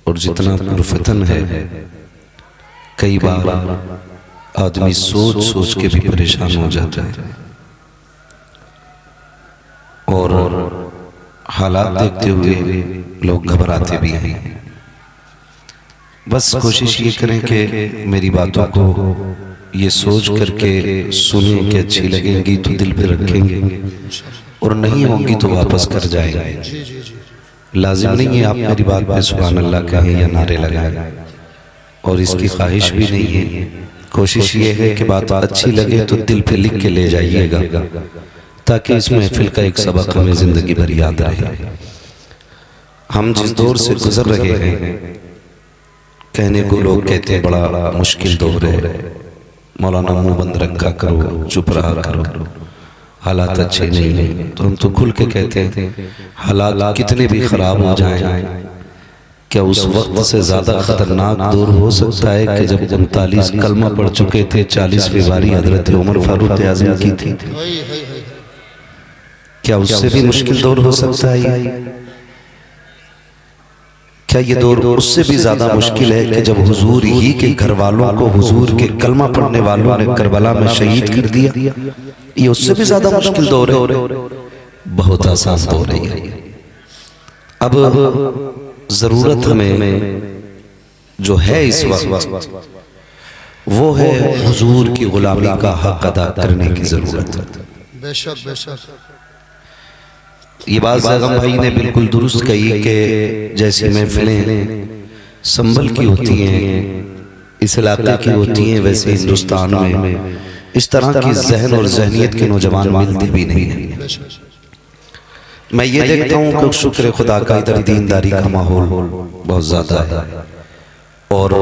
और जितना पुरफतन है, कई बार आदमी सोच सोच के भी परेशान हो जाता है और हालात देखते हुए लोग घबराते भी हैं। बस कोशिश ये करें कि मेरी बातों को ये सोच करके सुने कि अच्छी लगेंगी तो दिल पे रखेंगे और नहीं होंगी तो वापस कर जाएंगे। लाजिम नहीं है आप मेरी बात पे सुभान अल्लाह कहें या नारे लगाएं, और इसकी ख्वाहिश भी नहीं है। कोशिश ये है कि बात अच्छी लगे तो दिल पे लिख के ले जाइएगा, ताकि इस महफिल का एक सबक हमें जिंदगी भर याद रहे। हम जिस दौर से गुजर रहे हैं, कहने को लोग कहते हैं बड़ा मुश्किल दौर है, मौलाना मुंह बंद रखा करो, चुप रहा करो, हालात अच्छे नहीं हैं। तो हम तो खुल के कहते हैं हालात कितने भी खराब हो जाएं, क्या उस वक्त से ज्यादा खतरनाक दौर हो सकता है कि जब 39 कलमा पढ़ चुके थे, 40वीं बारी हजरत उमर फारूक आज़म की थी। क्या उससे भी मुश्किल दौर हो सकता है? क्या ये दौर उससे भी ज्यादा मुश्किल है कि जब हुजूर ही के घर वालों को हुजूर के कलमा पढ़ने वालों ने करबला में शहीद कर दिया? ये उससे भी ज्यादा मुश्किल दौर है? बहुत आसान दौर है। अब जरूरत हमें जो है इस वक्त वो है हुजूर की गुलामी का हक अदा करने की जरूरत है। बेशक बेशक ये बात ज़ैगम भाई ने बिल्कुल दुरुस्त कही कि जैसी महफिलें संभल की होती हैं, इस इलाके की होती हैं, वैसे हिंदुस्तान में इस तरह की जहन और जहनियत के नौजवान मिलते भी नहीं हैं। मैं ये देखता हूँ कि शुक्र खुदा का इधर दीनदारी का माहौल बहुत ज़्यादा है और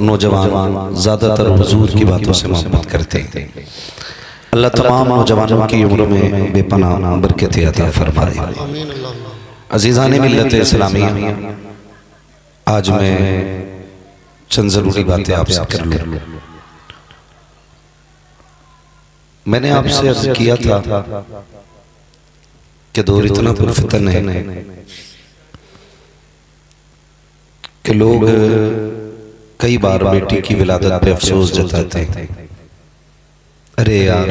नौजवान ज़्यादातर हुजूर की बातों से मोहब्बत करते हैं। अल्लाह तमाम नौजवानों की उम्र में बेपनाह बरकत अता फरमाए। अज़ीज़ान मिल्लत इस्लामिया, आज मैं चंद ज़रूरी बातें आपसे कर लूँ। मैंने आपसे अर्ज़ किया था कि दौर इतना पुरफितन है कि लोग कई बार बेटी की विलादत पे अफसोस जताते हैं। अरे यार,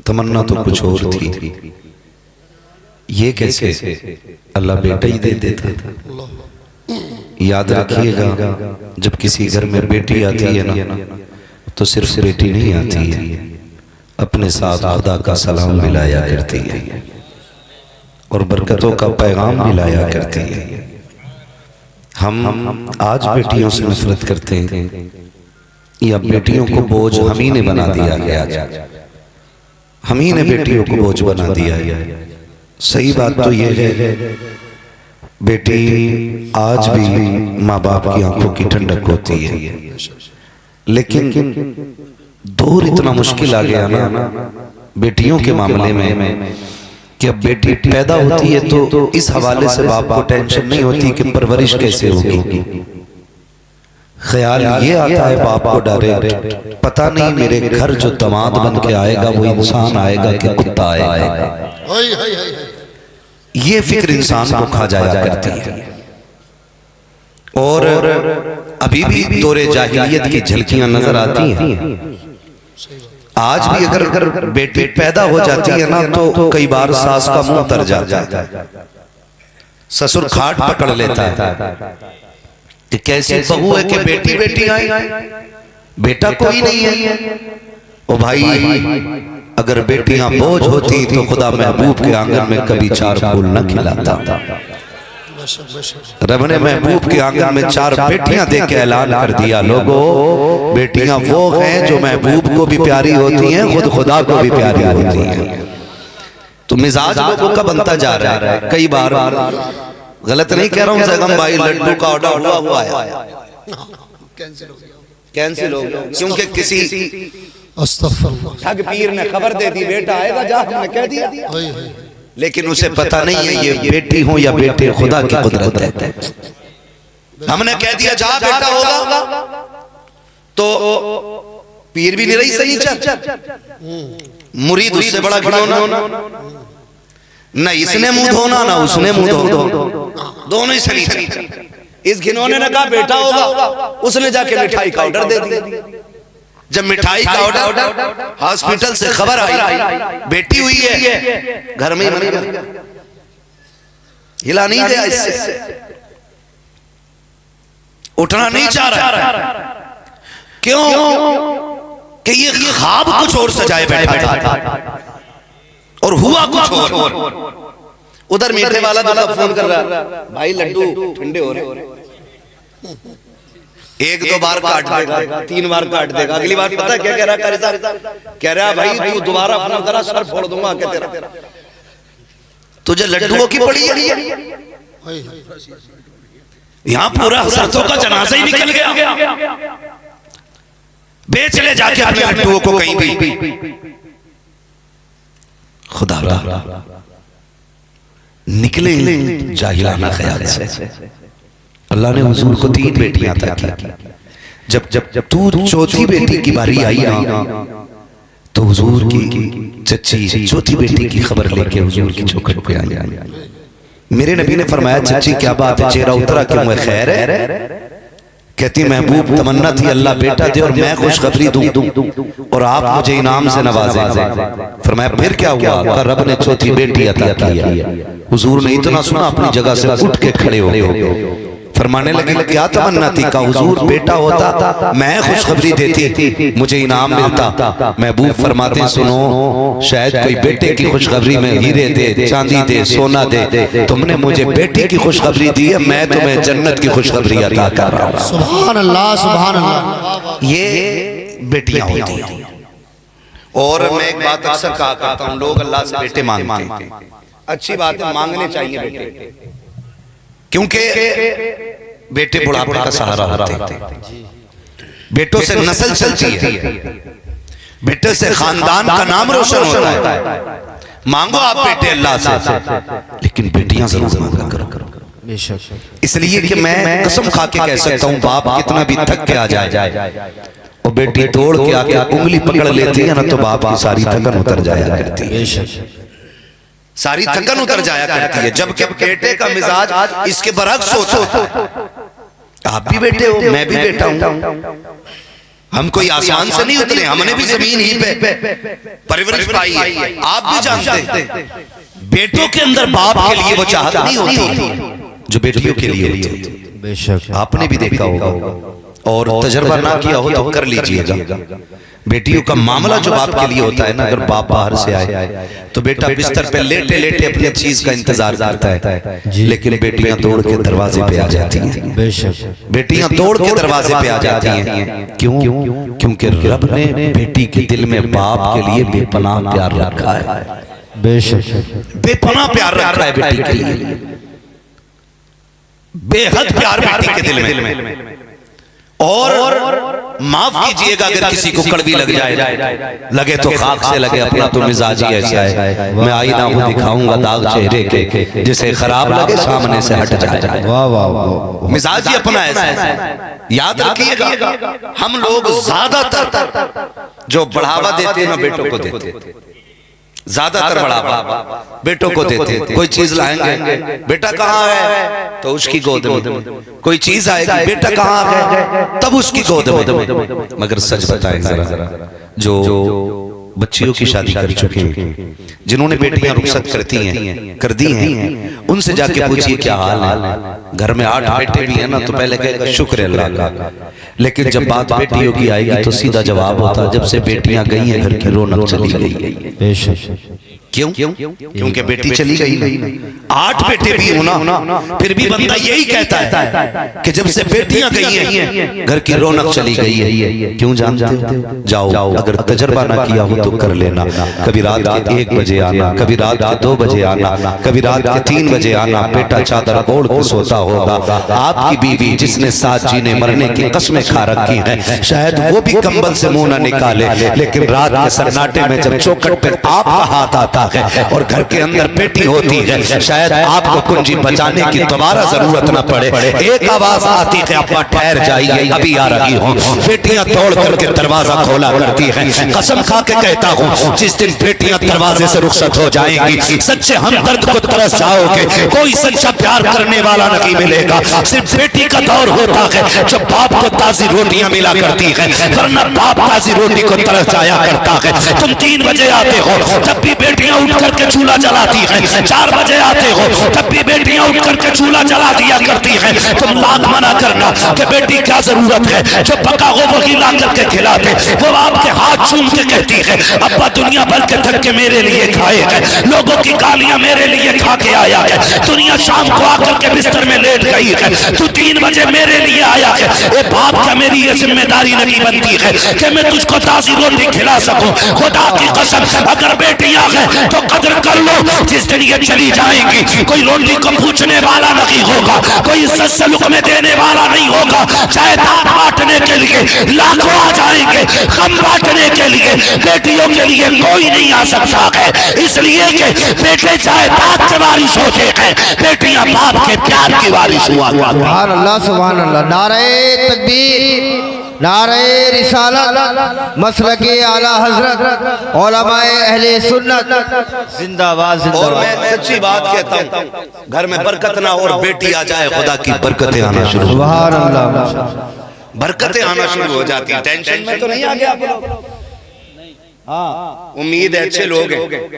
तमन्ना तो कुछ और थी, ये कैसे अल्लाह बेटा ही दे देता था। याद रखिएगा, जब किसी घर में बेटी आती है ना, तो सिर्फ बेटी नहीं आती है, अपने साथ खुदा का सलाम भी लाया करती है और बरकतों का पैगाम भी लाया करती है। हम आज बेटियों से नफरत करते हैं या बेटियों को बोझ हम ही ने बना दिया है। हम ही ने बेटियों को बोझ बना दिया है। सही बात तो ये है, बेटी आज भी माँ बाप की आंखों की ठंडक होती है, लेकिन दौर इतना मुश्किल आ गया ना बेटियों के मामले में कि अब बेटी पैदा होती है तो इस हवाले से बाप को टेंशन नहीं होती कि परवरिश कैसे होगी। ख्याल ये आता है बाप को डायरेक्ट, पता नहीं मेरे घर जो दामाद बन के आएगा वो इंसान आएगा कि कुत्ता आएगा। ये फिक्र इंसान को खा जाया करती है। और अभी भी दौरे जाहिलियत की झलकियां नजर आती हैं। आज भी अगर बेटी पैदा हो जाती है ना, तो कई बार सास का मुंह तर जाता है, ससुर खाट पकड़ लेता है कि कैसी बहू है कि बेटी बेटी आई, बेटा कोई नहीं है। ओ भाई, अगर बेटियां बोझ होती तो खुदा महबूब के आंगन में कभी 4 फूल न खिलाता। रब ने महबूब के आंगन में 4 बेटियां दे के ऐलान कर दिया, लोगों बेटियां वो हैं जो महबूब को भी प्यारी होती हैं, खुद खुदा को भी प्यारी होती हैं। तो मिजाज लोगों का बनता जा रहा है। कई बार गलत नहीं कह रहा हूँ ज़ैगम भाई, लड्डू का ऑर्डर हुआ है कैंसिल हो गया क्योंकि किसी ठग पीर ने खबर दे दी बेटा आएगा, जा हमने कह दिया, लेकिन उसे पता नहीं है ये बेटी हो या बेटे, खुदा की कुदरत है। हमने कह दिया जा बेटा होगा, तो पीर भी नहीं रही सही चल, मुरीद उससे बड़ा खिलौना। न इसने मुंह धोना ना उसने मुंह धोना, दोनों ही सही। इस घिनौने ने कहा बेटा होगा, उसने जाके मिठाई का ऑर्डर दे दिया। जब मिठाई का ऑर्डर हॉस्पिटल से खबर आई बेटी हुई है, घर में ही मर गया, हिला नहीं गया, इससे उठना नहीं चाह रहा। क्यों? कि ये ख्वाब कुछ और सजाए बैठा था और हुआ कुछ और। उधर मीठे वाला दूल्हा फोन कर रहा, भाई लड्डू ठंडे हो रहे, एक दो बार काट देगा, 3 बार काट देगा, अगली बार पता क्या कह रहा? कह रहा भाई तू दोबारा फोन करा सर फोड़ दूंगा क्या तेरा, तुझे लड्डुओं की पड़ी है। यहां पूरा हसरतों का जनाजा ही निकल गया। बेच ले जाके अपने लड्डुओं को कहीं भी। खुदा निकले जाहिलाना ख्याल से। अल्लाह ने हुजूर को 3 बेटियां अता की। जब तू चौथी बेटी की बारी आई ना, तो हुजूर की चच्ची चौथी बेटी की खबर लेके हुजूर की चौखट पे आई। मेरे नबी ने फरमाया चच्ची क्या बात है, चेहरा उतरा क्यों है, खैर है? कहती महबूब तमन्ना थी अल्लाह बेटा दे और मैं खुशखबरी दूं और आप मुझे इनाम से नवाजें। फरमाया फिर क्या हुआ? रब ने चौथी बेटी अता की है। हुजूर ने इतना सुना अपनी जगह से उठ के खड़े हो गए। फरमाने लगे क्या तमन्ना थी? का हुजूर बेटा होता मैं खुशखबरी देती, मुझे इनाम मिलता। महबूब फरमाते सुनो, शायद कोई बेटे की खुशखबरी में हीरे दे, चांदी दे, सोना दे, तुमने मुझे बेटी की खुशखबरी दी है, मैं तुम्हें जन्नत की खुशखबरी अता कर रहा हूं। सुभान अल्लाह, सुभान अल्लाह। ये बेटियां होती हैं। और मैं एक बात अक्सर कहा करता हूं, लोग अल्लाह से बेटे मांगते हैं, अच्छी बात है, मांगने चाहिए बेटे, क्योंकि बेटे बुढ़ापे का सहारा होते हैं। बेटों से नस्ल चलती है, बेटे से खानदान का नाम रोशन होता है। मांगो आप बेटे अल्लाह से, लेकिन बेटियां जरूर मांगा करो। इसलिए कि मैं कसम खा के कह सकता हूं, बाप कितना भी थक के आ जाए और बेटी तोड़ के आके उंगली पकड़ लेती है ना, तो बाप की सारी थकन उतर जाया करती है, सारी थकन उतर जाया करती है। जब बेटे का मिजाज इसके बरक्स होता है। आप भी बेटे हो, मैं भी बेटा हूं, हम कोई आसमान से नहीं उतरे, हमने भी जमीन ही पे परवरिश पाई है। आप भी जानते हैं बेटों के अंदर बाप के लिए वो चाहत नहीं होती जो बेटियों के लिए होती है। बेशक आपने भी देखा होगा, और तजर्बा ना किया हो तो कर लीजिएगा। बेटियों का मामला जो बाप के लिए होता है ना, अगर बाप बाहर से आए तो बेटा बिस्तर पे लेटे लेटे अपनी चीज का इंतजार करता है, लेकिन बेटियां दौड़ के दरवाजे पे आ जाती हैं। बेशक बेटियां दौड़ के दरवाजे पे आ जाती हैं। क्यों? क्योंकि रब ने बेटी के दिल में बाप के लिए बेपनाह प्यार रखा है। बेशक बेपनाह प्यार रखा है बेटी के लिए, बेहद प्यार बेटी के दिल में। और माफ कीजिएगा अगर किसी को कड़वी लग जाए, लगे तो खाक से लगे, अपना तो मिजाज ही ऐसा है। मैं आईना हूं दिखाऊंगा दाग चेहरे के, जिसे खराब लगे सामने से हट जाए। वाह वाह वाह, मिजाज ही अपना ऐसा है। याद रखिएगा, हम लोग ज्यादातर जो बढ़ावा देते हैं ना बेटों को देते, ज्यादातर बढ़ावा बेटों को देते। कोई चीज लाएंगे, बेटा कहाँ है, तो उसकी गोद में। कोई चीज आएगी, बेटा कहाँ है, तब उसकी गोद में। मगर सच बताएं जरा, जो बच्चियों की शादी कर चुके हैं, जिन्होंने बेटियां रुखसत कर दी हैं, उनसे जाके पूछिए क्या हाल है। घर में 8 बेटे भी हैं ना, तो पहले कहेगा शुक्र है अल्लाह का, लेकिन जब बात बेटियों की आएगी तो सीधा जवाब होता जब से बेटियां गई हैं घर की रौनक चली गई। बेशक क्यों? क्योंकि बेटी चली गई नहीं। 8 बेटे भी होना, फिर भी बंदा यही कहता है कि जब से बेटियां गई हैं घर की रौनक चली गई है। क्यों जानते हो? जाओ, अगर तजर्बा ना किया हो तो कर लेना। कभी रात के 1 बजे आना, कभी रात के 2 बजे आना, कभी रात के 3 बजे आना। बेटा चादर ओढ़ के सोता होगा, आपकी बीवी जिसने साथ जीने मरने की कस्में खा रखी हैं, शायद वो भी कंबल से मुंह ना निकाले, लेकिन रात के सन्नाटे में जब चौखट पे आपका हाथ आता है और घर के अंदर बेटी होती है, शायद आपको कुंजी बचाने की दोबारा जरूरत न पड़े। एक आवाज आती है, अब्बा ठहर जाइए, अभी आ रही हूँ। बेटियां दौड़ करके दरवाजा खोला करती है। कसम खा के कहता हूँ, जिस दिन बेटियां दरवाजे से रुखसत हो जाएंगी, सच्चे हमदर्द को तरस जाओगे। कोई सच्चा प्यार करने वाला नहीं मिलेगा। सिर्फ बेटी का दौर होता है जब बाप को ताजी रोटियां मिला करती है, वरना बाप ताजी रोटी को तरस जाया करता है। तुम 3 बजे आते हो तब भी बेटियां उठ करके चूल्हा जलाती है, 4 बजे आते हो तब भी बेटियां उठ करके चूल्हा जला दिया करती है। तुम लाख मना करना कि बेटी क्या जरूरत है, जो पका हो वही ला करके खिलाते, वो आपके हाथ चूम के कहती है, अब्बा दुनिया भर के धक्के मेरे लिए खाए हैं, लोगों की गालियां मेरे लिए खा के आया है, दुनिया शाम को आकर के बिस्तर में लेट गई है, तू 3 बजे मेरे लिए आया है। ए बाप का मेरी ये जिम्मेदारी नहीं बनती है कि मैं तुझको ताजी रोटी खिला सकूं। खुदा की कसम, अगर बेटियां हैं तो कदर कर लो। जिस दिन ये चली जाएंगी, कोई रोटी को पूछने वाला नहीं होगा, कोई इज्जत से लुक़मे देने वाला नहीं होगा। जायदाद बांटने के लिए लाखों आ जाएंगे, गम बांटने के लिए बेटियों के लिए कोई नहीं आ सकता है, इसलिए कि बेटे जायदाद के वारिस होते हैं, बेटियां बाप के प्यार की वारिस हुआ। सुभान अल्लाह, सुभान अल्लाह। नारे तकबीर, नारे रिसालत, मसलके आला हजरत, उलमाए अहले सुन्नत जिंदाबाद और जिंदाबाद। मैं सच्ची बात कहता हूँ, घर में बरकत ना हो और बेटी आ जाए, खुदा की बरकतें आना शुरू, सुभान अल्लाह, बरकतें आना शुरू हो जाती हैं। टेंशन में तो नहीं आ गया आप लोग? हाँ, उम्मीद है अच्छे लोग हैं,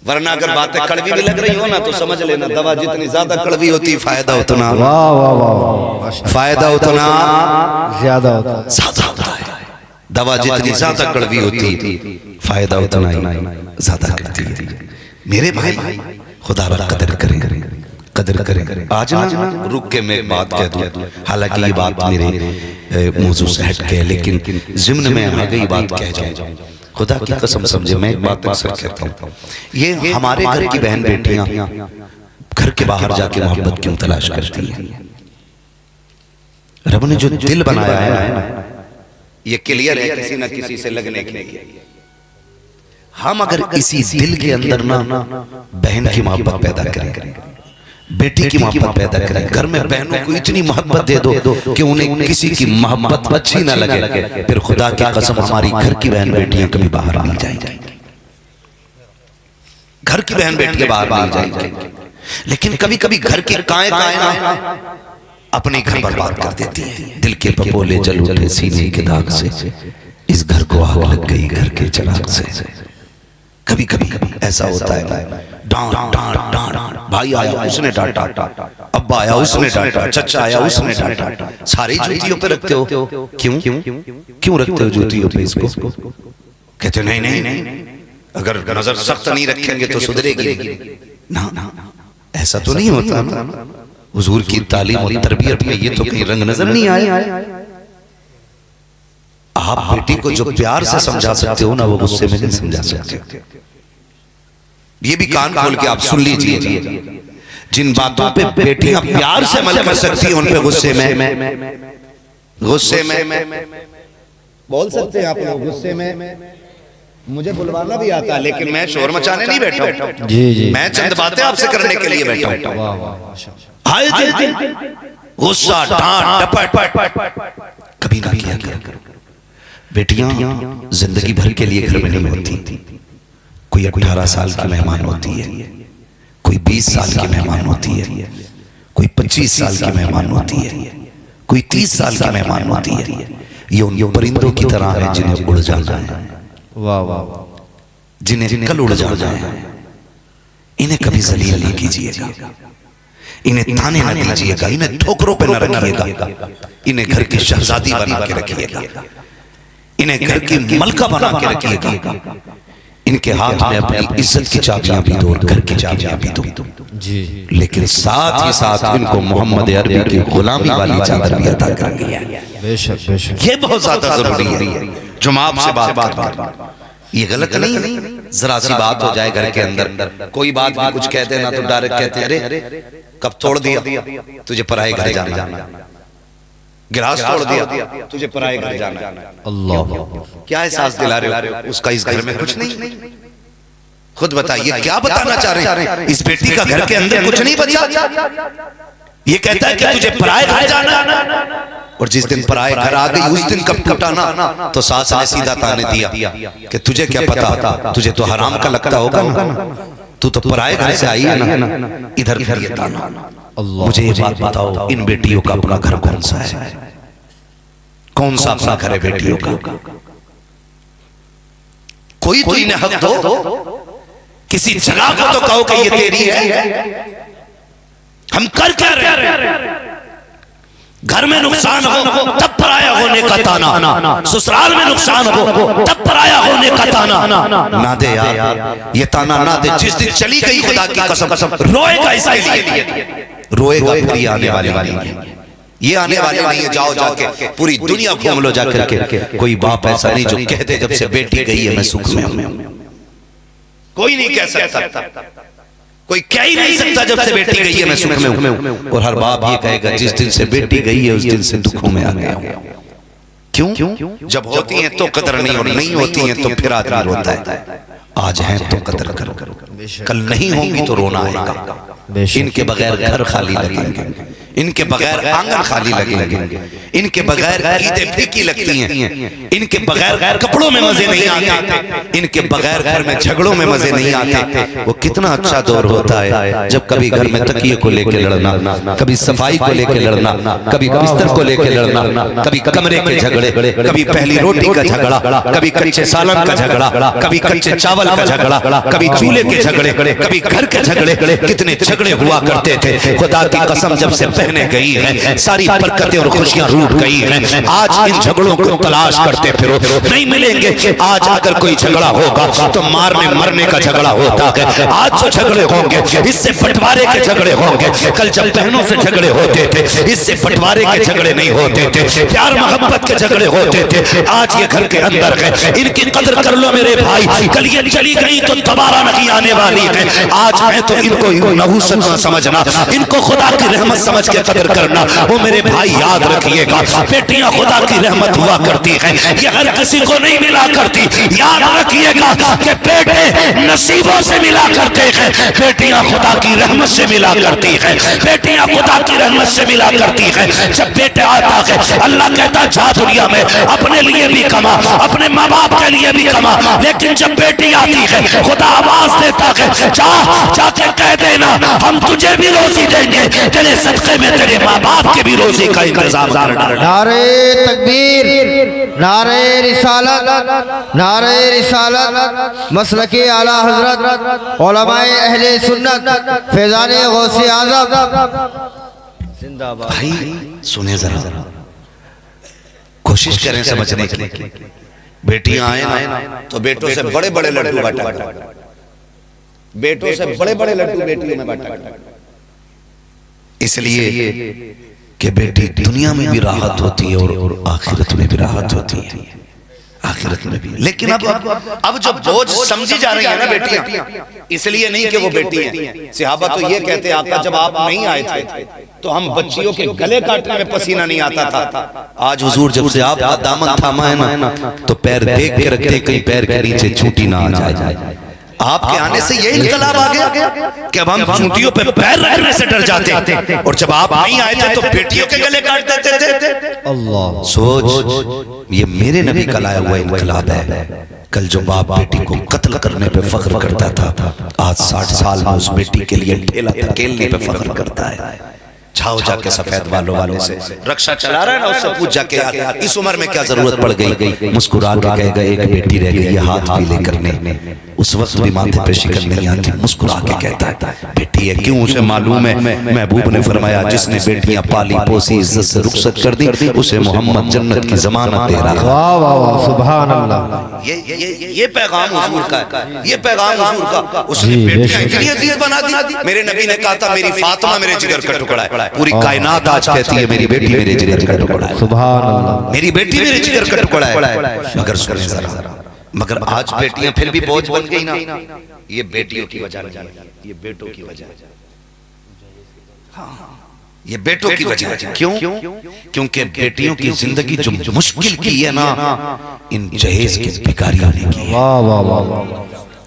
वरना अगर बातें कड़वी भी लग रही हो ना तो समझ लेना, दवा जितनी ज्यादा कड़वी होती फायदा उतना, वाह वाह वाह, फायदा उतना ज्यादा होता है। ज्यादा होता है। दवा जितनी ज्यादा कड़वी होती फायदा उतना ही ज्यादा करती है। मेरे भाई, खुदा रा कदर करें, कदर करें। आज ना रुक के मैं एक बात कह दूं, हालांकि ये बात मेरे मौजू से हट के, लेकिन ज़िम्न में आ गई बात कह जाऊं। खुदा की कसम समझे, मैं एक बात अक्सर कहता हूँ, ये हमारे घर की बहन बेटियां घर के बाहर जाके मोहब्बत क्यों तलाश करती है? रब ने जो दिल बनाया है ना, ये क्लियर है किसी ना किसी से लगने के लिए। हम अगर इसी दिल के अंदर ना बहन की मोहब्बत पैदा करें, बेटी की मोहब्बत पैदा करें, घर में बहनों को इतनी मोहब्बत दे दो कि उन्हें किसी की मोहब्बत अच्छी ना लगे, फिर खुदा की कसम हमारी घर की बहन बेटियां कभी बाहर नहीं जाएंगी, घर की बहन बेटियां बाहर नहीं जाएंगी। लेकिन कभी कभी घर की काएं ना अपने घर बर्बाद कर देती है। दिल के पपोले जल उठे सीने के दाग से, इस घर को आग लग गई घर के चिराग से। कभी कभी ऐसा होता है, डांट डांट डांट, भाई आया उसने डांटा, अब्बा आया उसने डांटा, चचा आया उसने डांटा, सारी जूतियों पे रखते हो। क्यों क्यों रखते हो जूतियों पे इसको? कहते नहीं नहीं नहीं, अगर नजर सख्त नहीं रखेंगे तो सुधरेगी ना। ऐसा तो नहीं होता ना। हुजूर की तालीम और तरबियत में ये तो कहीं रंग नजर नहीं आया। आप बेटी को जो प्यार से समझा सकते हो ना, वो गुस्से में नहीं समझा सकते। ये भी कान खोल के आप सुन लीजिए, जिन बातों पे बेटियां प्यार से अमल कर सकती हैं उन पे गुस्से में बोल सकते हैं आप लोग। गुस्से में मुझे बुलवाना भी आता है, लेकिन मैं शोर मचाने नहीं बैठा हूं। जी जी, मैं चंद बातें आपसे करने के लिए बैठा हूं। हाय गुस्सा, डांट, डपट कभी ना किया करो। बेटियां जिंदगी भर के लिए घर में नहीं होती। कोई 18 साल की मेहमान होती है, कोई 20 साल की मेहमान होती है, कोई 25 साल की मेहमान होती है, कोई 30 साल की मेहमान होती है। ये उन परिंदों की तरह है जिन्हें उड़ जाना है। वाह वाह, जिन्हें कल उड़ जाना है। इन्हें कभी जलील नहीं कीजिएगा, इन्हें ताने न दीजिएगा, इन्हें ठोकरों पे न रखिएगा, इन्हें घर की शहजादी बना के रखिएगा, इन्हें घर की मलका बना के रखिएगा। इनके हाथ में अपनी इज्जत की चाबियां भी दो, घर की चाबियां भी दो जी, लेकिन साथ ही साथ इनको मोहम्मद अरबी की गुलामी वाली चादर भी अता कर दिया। बेशक बेशक, ये बहुत ज्यादा जरूरी है। जो मैं आपसे बात कर रहा हूं ये गलत नहीं है। जरा सी बात हो जाए घर के अंदर, कोई बात भी कुछ कहते ना तो डायरेक्ट कहते हैं अरे कब तोड़ दिया तुझे पराए घर जाना, गिलास तोड़ दिया तुझे पराए घर जाना। अल्लाह, क्या एहसास दिला रहे हो उसका इस घर में कुछ नहीं। खुद बताइए क्या बताना चाह रहे हैं? इस बेटी का घर के अंदर कुछ नहीं बचा। ये कहता है कि तुझे पराए घर जाना, और जिस दिन पराए घर आ गई उस दिन कब टूटा ना, तो सास ने सीधा ताने दिया कि तुझे क्या पता, तुझे तो हराम का लगता होगा ना, तू तो पराए घर से आई है ना, इधर फिर ये ताना। मुझे ये बात बताओ, इन बेटियों का अपना घर कौन सा है? कौन सा अपना घर है बेटियों का? कोई तो इन्हें हक दो, किसी जगह को तो कहो कि ये तेरी है। हम कर क्या रहे? घर में नुकसान हो तब पराया होने का ताना, ससुराल में नुकसान हो तब पराया होने का ताना। ना दे यार, ये ताना ना दे। जिस दिन चली गई खुदा की कसम रोएगा इसके लिए, रोएगा। फिर ये आने वाली नहीं है, ये आने वाले नहीं है। जाओ जाके पूरी दुनिया घूम लो जाकर के, कोई बाप ऐसा नहीं जो कहते जब से बेटी गई है मैं सुख में हूं। कोई नहीं कह सकता, कोई कह ही नहीं सकता जब से बेटी गई है मैं सुख में हूं। और हर बाप ये कहेगा जिस दिन से बेटी गई है उस दिन से दुखों में आ गया हूं। क्यों? जब होती है तो कदर नहीं, और नहीं होती है तो फिर आदमी रोता है। आज है तो कदर करो, कल नहीं होंगी तो रोना आएगा। इनके बगैर घर खाली लगेंगे, इनके बगैर आंगन खाली लगेंगे, इनके बगैर ईदें फीकी लगती हैं, इनके बगैर कपड़ों में मजे नहीं आते, इनके बगैर घर में झगड़ों में मजे नहीं आते। वो कितना अच्छा दौर होता है जब कभी घर में तकिए को लेकर लड़ना, कभी सफाई को लेकर लड़ना, कभी बिस्तर को लेकर लड़ना, कभी कमरे के झगड़े, कभी पहली रोटी का झगड़ा, कभी कच्चे सालन का झगड़ा, कभी कच्चे चावल का झगड़ा, कभी चूल्हे के झगड़े, कभी घर के झगड़े। कितने झगड़े हुआ करते थे। खुदा की कसम जब से पहने गई है सारी बरकतें और खुशियां रूठ गई हैं। आज इन झगड़ों को तलाश करते फिरो, नहीं मिलेंगे। आज अगर कोई झगड़ा होगा तो मारने मरने का झगड़ा होता है। आज जो झगड़े होंगे इससे बंटवारे के झगड़े होंगे। कल जब बहनों से झगड़े होते थे इससे बंटवारे के झगड़े नहीं होते थे, प्यार मोहब्बत के झगड़े होते थे। आज ये घर के अंदर है, इनकी कदर कर लो मेरे भाई। कल ये चली गई तो दोबारा नहीं आने वाली है। आज है तो इनको नहुसत न समझना, इनको खुदा की रहमत समझ के कदर करना। वो मेरे भाई याद रखिएगा, बेटियां खुदा की रहमत हुआ करती हैं, ये हर किसी को नहीं मिला करती। याद रखिएगा कि बेटे नसीबों से मिला करते हैं, बेटियां खुदा की रहमत से मिला करती हैं, बेटियां खुदा की रहमत से मिला करती हैं। जब बेटे आता है अल्लाह कहता जा दुनिया में अपने लिए भी कमा, अपने माँ बाप के लिए भी कमा। लेकिन जब बेटी आती है खुदा आवाज देता है जाके कह देना हम तुझे भी रोजी देंगे, तेरे सदक़े में तेरे माँ बाप के भी रोजी का इंतजाम कर डालेंगे। नारे तकबीर, नारे रिसालत, नारे रिसालत, मसलके आला हजरत उलमाए अहले सुन्नत फैज़ाने गौसे आज़म जिंदाबाद। भाई सुने जरा, कोशिश करें समझने की। बेटियां आए ना तो बेटों से बड़े बड़े लड्डू बांटा, बेटों से बड़े बड़े लड्डू बेटियों में बांटा। इसलिए कि बेटी दुनिया में भी राहत होती है और आखिरत में भी राहत होती है, आखिरत में भी। लेकिन अब जो बोझ समझी जा रही है ना बेटियां, इसलिए नहीं कि वो बेटी हैं। सहाबा तो ये कहते आका जब आप नहीं आए थे तो हम बच्चियों के गले काटने में पसीना नहीं आता था। आज हुजूर जब से आपका दामन थामा है ना तो पैर देख के रखते कहीं पैर के नीचे चूंटी ना आ जाए। आपके आने से ये इनकलाब आ गया कि अब हम चूंटियों पे पैर रखने से डर जाते, और जब आप नहीं आए थे तो बेटियों के गले काट देते थे। अल्लाह सोच, ये मेरे नबी का लाया हुआ इनकलाब है। कल जो बाप बेटी को कत्ल करने पे फख्र करता था, आज 60 साल में उस बेटी के लिए ढेला धकेलने पे फख्र करता है। जाओ जाके सफेद बालों वाले से रक्षा चला रहा है ना, उससे पूछ जाके यार इस उम्र में क्या जरूरत पड़ गई। मुस्कुरा के कहेगा एक बेटी रह गई है हाथ पीले करने। उस वक्त भी माथे पे शिकन नहीं आती, मुस्कुरा के कहता है बेटी है। क्यों? उसे मालूम है महबूब ने फरमाया जिसने बेटियां पाली पोसी इज्जत से रुखसत कर दी उसे मोहम्मद जन्नत की जमानत दे रहा है। वाह वाह वाह, सुभान अल्लाह। ये पैगाम हुजूर का है, ये पैगाम हुजूर का। उसने बेटियां इतनी अजीज बना दी। मेरे नबी ने कहा था मेरी फातिमा मेरे जिगर का टुकड़ा है। पूरी कायनात आज कहती है मेरी बेटी मेरे जिगर का टुकड़ा है। सुभान अल्लाह, मेरी बेटी मेरे जिगर का टुकड़ा है। मगर सुने जरा, मगर आज बेटियां फिर भी बोझ बन गई ना, ये बेटियों की वजह नहीं, ये बेटों की वजह है। ये बेटों की वजह है। क्यों? क्योंकि बेटियों की जिंदगी जो मुश्किल की है ना इन जहेज के भिखारियों ने की है। वाह वाह वाह वाह,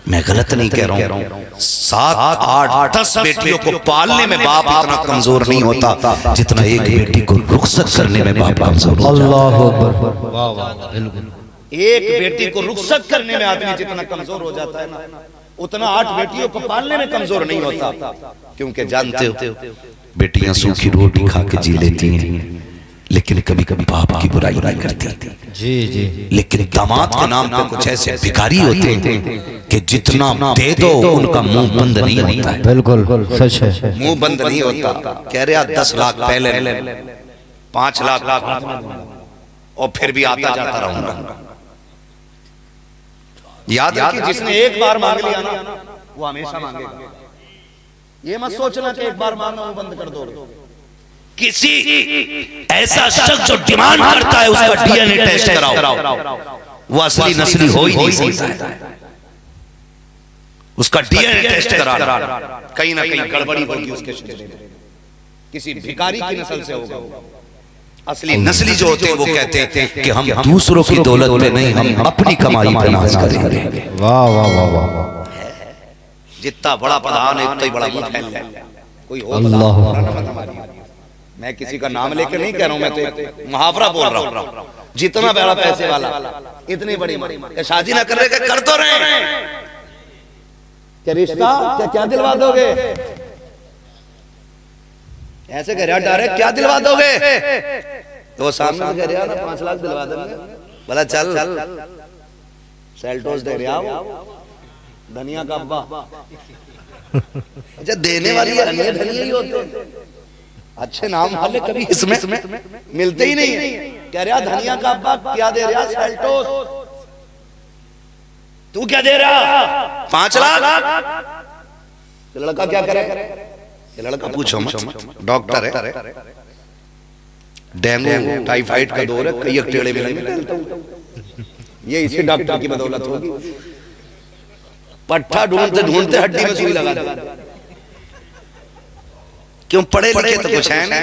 मैं गलत नहीं कह रहा हूँ, 7, 8, 10 बेटियों को पालने में बाप इतना कमजोर नहीं होता जितना एक बेटी को रुखसत करने में बाप कमजोर होता है। अल्लाह अकबर, वाह वाह, बिल्कुल। एक बेटी को रुखसत करने में आदमी जितना कमजोर हो जाता है ना, उतना 8 बेटियों को पालने में कमजोर नहीं होता। क्योंकि जानते हो बेटियां सूखी रोटी खा के जी लेती हैं, लेकिन कभी कभी बाप की बुराई नहीं करती। जी जी। लेकिन दामाद के नाम पे कुछ ऐसे भिखारी होते हैं कि जितना दे दो उनका मुंह बंद नहीं होता है। बिल्कुल सच है, मुंह बंद नहीं होता। कह रहे 10 लाख पहले, 5 लाख और फिर भी आता जाता रहूंगा। याद रखिए, जिसने एक बार मांग लिया ना वो हमेशा मांगेगा। ये मत सोचना कि एक बार मांगना वो बंद कर दो। किसी ऐसा शख्स जो डिमांड करता है उसका डीएनए टेस्ट कराओ, वो असली नस्ली हो ही नहीं सकता। उसका डीएनए टेस्ट करा, कहीं ना कहीं गड़बड़ी होगी उसके शरीर में, किसी भिखारी की नस्ल से होगा। असली नस्ली जो होते हैं वो कहते हैं कि हम दूसरों की दौलत पे नहीं, हम अपनी कमाई पे नाज करेंगे। वाह वाह वाह वाह, जितना बड़ा प्रधान है उतना ही बड़ा मुंह फैल है। कोई अल्लाह। मैं किसी का नाम लेकर नहीं कह रहा हूं, मैं तो एक मुहावरा बोल रहा हूं। जितना बड़ा पैसे वाला इतनी बड़ी शादी ना कर रहे, कर तो रहे। क्या रिश्ता क्या दिलवा दोगे? ऐसे कह रहा डायरेक्ट क्या दिलवा दोगे? तो वो सामने से कह रहा ना 5 लाख दिलवा देंगे। बोला चल सेल्टोस दे रहा धनिया का अब्बा। अच्छा देने वाली अन्य धनिया ही होते हैं, अच्छे नाम वाले कभी इसमें मिलते ही नहीं है। कह रहा धनिया का अब्बा क्या दे रहा? सेल्टोस। तू क्या दे रहा? 5 लाख। लड़का क्या करे? लड़का पूछो मत, डॉक्टर है, डेंगू टाइफाइड का दौर है, कई टेढ़े में नहीं। ये इसी डॉक्टर की बदौलत होगी। पट्टा ढूंढते ढूंढते हड्डी में सुई लगा दी। क्यों? पढ़े लिखे तो कुछ है ना,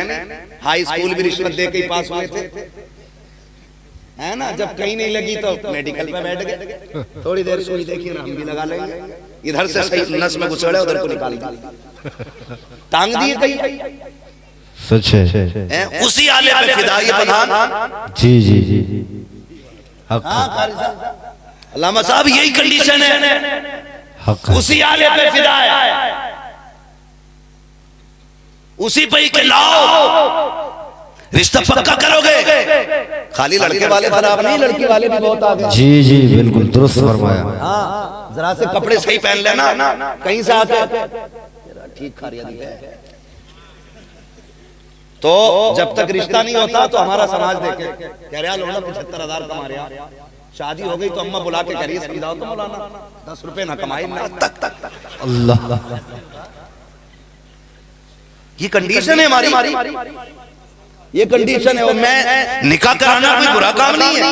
हाई स्कूल भी रिश्वत दे के ही पास हुए थे, है ना। जब कहीं नहीं लगी तो मेडिकल पे बैठ गए, थोड़ी देर सुई देखी ना, हम भी लगा लेंगे। इधर से सही नस में घुसड़े, उधर को निकाल दिया, टांग दिए कहीं। सच है, उसी आले पे फिदा ये प्रधान। जी जी जी जी। अल्लामा साहब यही कंडीशन है, उसी आले पे फिदा है, उसी पे ही लाओ, रिश्ता पक्का करोगे। खाली लड़के वाले खराब नहीं, लड़के वाले भी बहुत आगे। जी जी बिल्कुल दुरुस्त फरमाया। हाँ, जरा से कपड़े सही पहन लेना, कहीं से आके ठीक खा रही है। तो जब तक रिश्ता नहीं होता तो हमारा समाज देखे कह रहा लोड़ा 75,000 कमा रहा, शादी हो गई तो अम्मा बुला के कह रही है समझाओ तो मौलाना 10 रुपए ना कमाए ना तक। अल्लाह, ये कंडीशन है हमारी, ये कंडीशन है। और मैं निकाह कराना कोई बुरा काम नहीं है,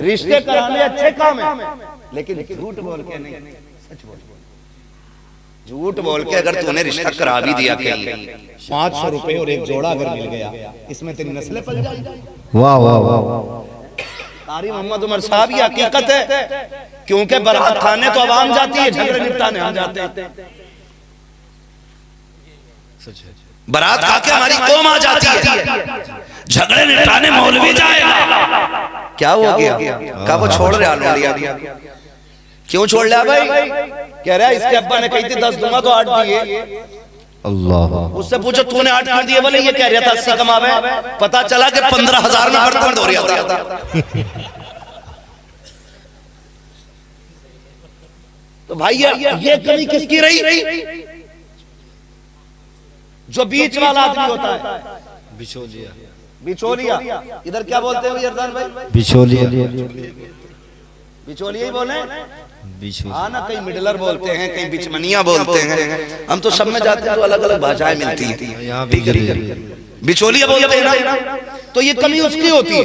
रिश्ते कराने अच्छे काम है, लेकिन झूठ बोल के नहीं, सच बोल। झूठ बोल के अगर तूने रिश्ता करा भी दिया, कहीं 500 रुपए और एक जोड़ा अगर मिल गया, इसमें तेरी नस्लें पल जाएगी। वाह वाह वाह। कारी मोहम्मद उमर साहब, ये हकीकत है। क्योंकि बारात खाने तो आवाम जाती है, झगड़े निपटाने हम जाते हैं। बारात खा के हमारी कौम आ जाती है, झगड़े निपटाने मौलवी जाएगा। क्या हो गया? क्या वो छोड़ रहा लोड़िया? क्यों छोड़ लिया भाई? कह रहा है इसके अब्बा ने कही थी 10 दूंगा तो 8 दिए। अल्लाह, उससे पूछो तूने 8 क्यों दिए? बोले ये कह रहा था 80 कमावे, पता चला कि 15,000 में बर्तन धो रहा था। तो भाई ये कमी किसकी रही? जो बीच वाला आदमी होता है, बिचौलिया। बिचौलिया। इधर क्या बोलते हैं अरदान भाई? बिचौलिया। बिचौलिया ही बोले। हाँ ना, कहीं मिडलर बोलते हैं, कहीं बिचमनिया बोलते हैं। हम तो सब में जाते हैं तो अलग अलग भाषाएं मिलती हैं। यहाँ भी बिचौलिया बोलते हैं ना। तो ये कमी उसकी होती है।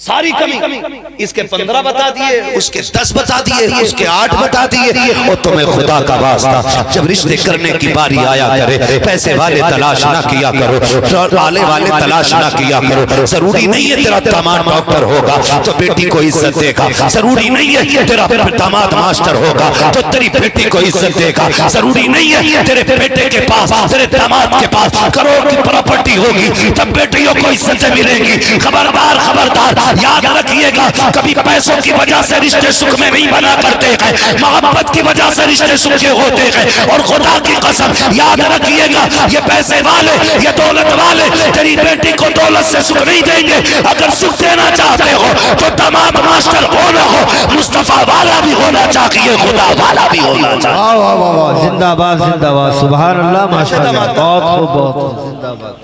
सारी कमी इसके 15 बता दिए, उसके 10 बता दिए, उसके 8 बता दिए। और तुम्हें खुदा का वास्ता जब रिश्ते करने की बारी आया करे, पैसे वाले तलाश ना किया करो, लाले वाले तलाश ना किया करो। जरूरी नहीं है तेरा दामाद डॉक्टर होगा तो बेटी को इज्जत देगा, जरूरी नहीं है तेरा दामाद मास्टर होगा तो तेरी बेटी को इज्जत देगा, जरूरी नहीं है तेरे बेटे के पास, तेरे दामाद के पास करोड़ की प्रॉपर्टी होगी तब बेटियों को इज्जत मिलेगी। खबरदार खबरदार, याद रखिएगा, कभी पैसों की वजह से रिश्ते सुख में नहीं बना करते हैं, मोहब्बत की वजह से रिश्ते सुख के होते हैं। और खुदा की कसम याद रखिएगा, ये पैसे वाले, ये दौलत वाले तेरी बेटी को दौलत से सुख नहीं देंगे। अगर सुख देना चाहते हो तो दामाद मास्टर हो ना हो, मुस्तफा वाला भी होना चाहिए, खुदा वाला भी होना चाहिए। वाह वाह वाह वाह, जिंदाबाद जिंदाबाद, सुभान अल्लाह, माशाअल्लाह, बहुत खूब, बहुत खूब, जिंदाबाद।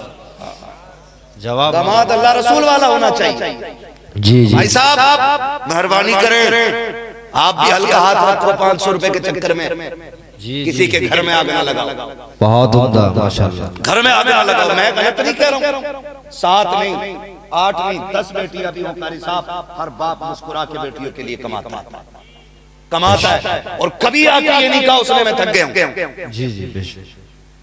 जवाब, दामाद अल्लाह रसूल वाला होना चाहिए। जी जी भाई साहब मेहरबानी करें, आप भी हल्का हाथ रखो 500 रुपए के चक्कर में जी, किसी के घर में आग ना लगाओ, बहुत उम्दा, माशाअल्लाह। घर में आग ना लगाओ। मैं गलत नहीं कह रहा हूँ, 7 नहीं 8 नहीं 10 बेटियां भी हों कारी साहब, हर बाप मुस्कुरा के बेटियों के लिए कमाता है और कभी आके ये नहीं कहा उसने मैं थक गया हूँ। जी जी बेशक,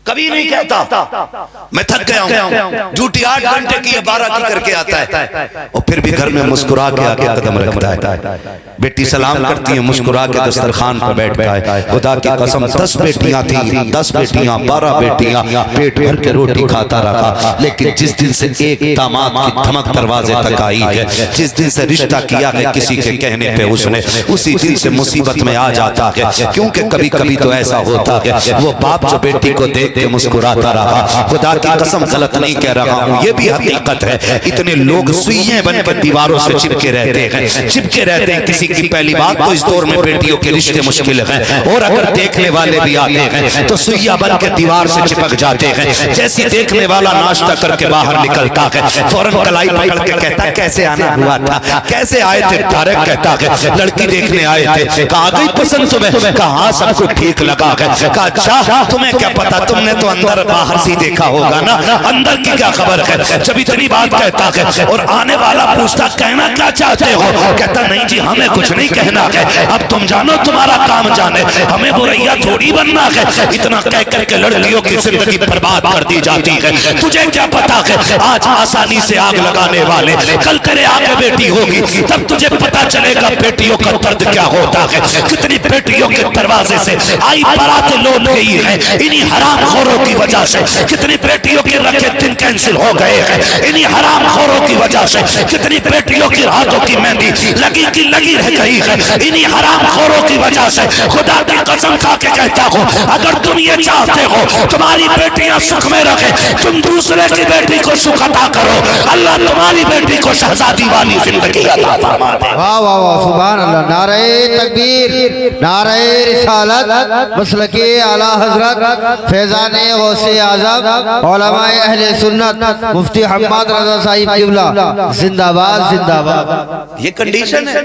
कभी नहीं कहता मैं थक गया हूँ। ड्यूटी 8 घंटे की 12 की करके आता है और फिर भी घर में मुस्कुरा के आके कदम रखता है। बेटी सलाम करती है, मुस्कुरा के दस्तरखान पर बैठता है। खुदा की कसम 10 बेटियां थी, 10 बेटियां 12 बेटियां, पेट भर के रोटी खाता रहा। लेकिन जिस दिन से एक दामाद की धमक दरवाजे तक आई है, जिस दिन से रिश्ता किया है किसी के कहने पे उसने, उसी दिन से मुसीबत में आ जाता है। क्योंकि कभी कभी तो ऐसा होता है वो बाप जो बेटी को देख के मुस्कुराता रहा। खुदा की कसम गलत नहीं कह रहा हूँ, ये भी हकीकत है। इतने लोग सुइयां बनकर दीवारों से चिपके रहते हैं, चिपके रहते हैं। किसी की पहली बात तो इस दौर में बेटियों के रिश्ते मुश्किल हैं, और अगर देखने वाले भी आते हैं तो सुइया बन के दीवार से चिपक जाते हैं। जैसे देखने वाला नाश्ता करके बाहर निकलता है, फौरन कलाई पकड़ के कहता है कैसे आना हुआ था, कैसे आए थे। डायरेक्ट कहता है लड़की देखने आए थे, कहा गई पसंद तुम्हें, कहा सब कुछ ठीक लगा है। कहा अच्छा तुम्हें क्या पता, तुमने तो अंदर बाहर से देखा होगा ना, अंदर की क्या खबर है। जब इतनी बात कहता है और आने वाला पूछता कहना क्या चाहते हो, कहता नहीं जी हमें कुछ नहीं कहना है, अब तुम जानो तुम्हारा काम जाने, हमें बुरैया थोड़ी बनना है। इतना कह करके लड़कियों की जिंदगी बर्बाद कर दी जाती है। तुझे क्या पता है आज आसानी से आग लगाने वाले कल तेरे आगे बेटी होगी, तब तुझे पता चलेगा बेटियों का दर्द क्या होता है। कितनी बेटियों के दरवाजे से आई बारातें लौट गई है इन्हीं हरामखोरों की वजह से, कितनी बेटियों के रखे दिन कैंसिल हो गए हैं इन्हीं हरामखोरों की वजह से, कितनी बेटियों की हाथों की मेहंदी लगी की लगी रह गई है इन्हीं हरामखोरों की वजह से। खुदा की कसम खा के कहता हूँ, अगर तुम ये चाहते हो तुम्हारी बेटियां सुख में रखे, तुम दूसरे की बेटी को सुख अता करो, अल्लाह तुम्हारी बेटी को शहजादी वाली जिंदगी अता फरमा दे। वाह वाह वाह, सुभान अल्लाह, नारे तकबीर, नारे रिसालत, मसलके आला हजरत फैजाने गौसे आज़म उलमाए अहले सुन्नत मुफ्ती हम्माद रज़ा साहिब क़िबला, जिंदाबाद जिंदाबाद। ये कंडीशन है।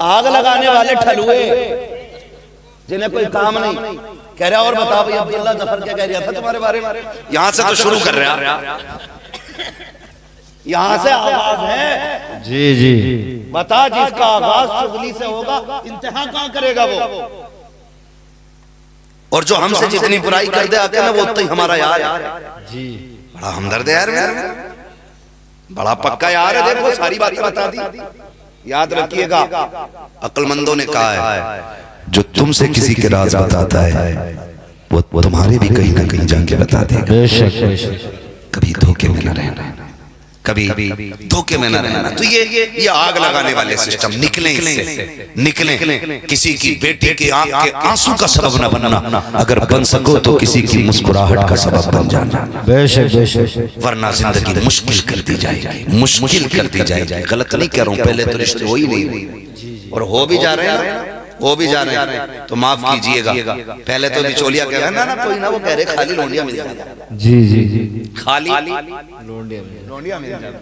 आग लगाने वाले ठलुए जिन्हें कोई काम नहीं, कह रहा और बता भाई अब्दुल्ला जफर क्या कह रहा था तुम्हारे बारे में। यहाँ से तो शुरू कर रहा, यहाँ से आवाज है। जी जी, बता जिसका आगाज चुगली से होगा इंतहा कहाँ करेगा वो, और जो हमसे जितनी बुराई कर दे आके ना वो उतना ही हमारा यार जी, बड़ा हमदर्द है यार, बड़ा पक्का यार है। देखो सारी बातें बता दी, याद रखिएगा। अक्लमंदों ने कहा है जो तुमसे किसी के राज बताता है वो तुम्हारे भी कहीं ना कहीं जाके बता देगा। बेशक बेशक, कभी धोखे में न रहना, कभी धोखे में न रहना। तो ये आग लगाने वाले सिस्टम निकले, इससे निकले। किसी की बेटी के आंख के आंसू का सबब न बनना, अगर बन सको तो किसी की मुस्कुराहट का सबब बन जाना। बेशक बेशक, वरना जिंदगी मुश्किल कर दी जाएगी, मुश्किल कर दी जाएगी। गलत नहीं कह रहा हूँ, पहले तो रिश्ते हो ही नहीं और हो भी जा रहे हैं, वो भी जा रहे हैं, तो माफ कीजिएगा। पहले तो बिचौलिया कह रहे ना कोई ना, वो कह रहे खाली लोंडिया मिल जाए। जी जी जी, खाली लोंडिया मिल जाए।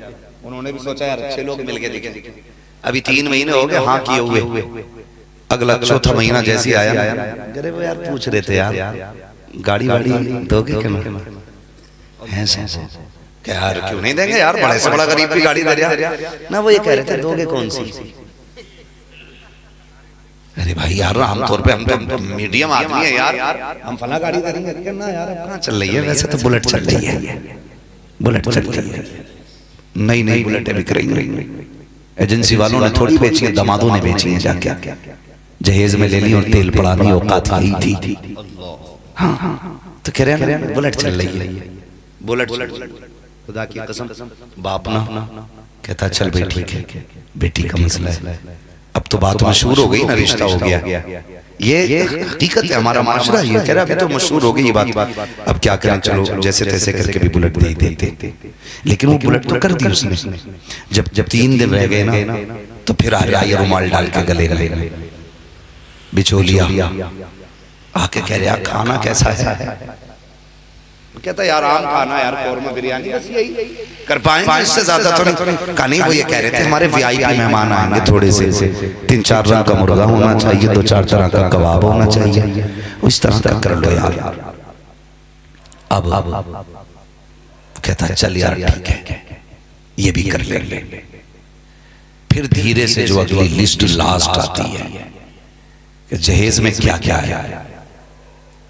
उन्होंने भी सोचा यार अच्छे लोग मिल के दिखे। अभी 3 महीने हो गए हाँ किए हुए, अगला चौथा महीना जैसे आया, अरे वो यार पूछ रहे थे यार गाड़ी वाड़ी दोगे क्या? क्या यार क्यों नहीं देंगे यार, बड़े से बड़ा गरीब भी गाड़ी दे रहा ना। वो ये कह रहे थे दोगे कौन सी? अरे भाई यार आमतौर पे हम तो मीडियम आदमी है यार, हम फला गाड़ी दे देंगे ना यार। कहाँ चल रही है? वैसे तो बुलेट चल रही है, बुलेट चल रही है, नई नई बुलेटें बिक रही हैं। एजेंसी वालों ने थोड़ी बेची है, दमादों ने बेची है जाके, जहेज में ले ली और तेल पड़ानी औकात ही थी। हाँ तो कह रहे हैं बुलेट चल रही है, बुलेट। खुदा की कसम बाप ना कहता चल भाई ठीक है, बेटी का मसला है। अब तो बात मशहूर हो गई ना, रिश्ता हो गया। ये हकीकत है, हमारा माशरा ये कह रहा है। अभी तो मशहूर हो गई ये बात, अब क्या करें, चलो जैसे तैसे करके भी बुलेट दे देते। लेकिन वो बुलेट तो कर दी उसने। जब 3 दिन रह गए ना, तो फिर आ रहा ये रुमाल डाल के गले गले बिचौलिया आके कह रहा खाना कैसा है? कहता यार आम खाना यार, कौरमा बिरयानी, बस यही कर पाएंगे, इससे ज्यादा तो नहीं। कहानी वो ये कह रहे थे हमारे वीआईपी मेहमान आएंगे, थोड़े से 3-4 रंग का मुर्गा होना चाहिए, 2-4 तरह का कबाब होना चाहिए, उस तरह का कर लो यार। अब कहता चल यार ठीक है, ये भी कर लेंगे। फिर धीरे से जो अगली लिस्ट लास्ट आती है कि जहेज में क्या क्या है।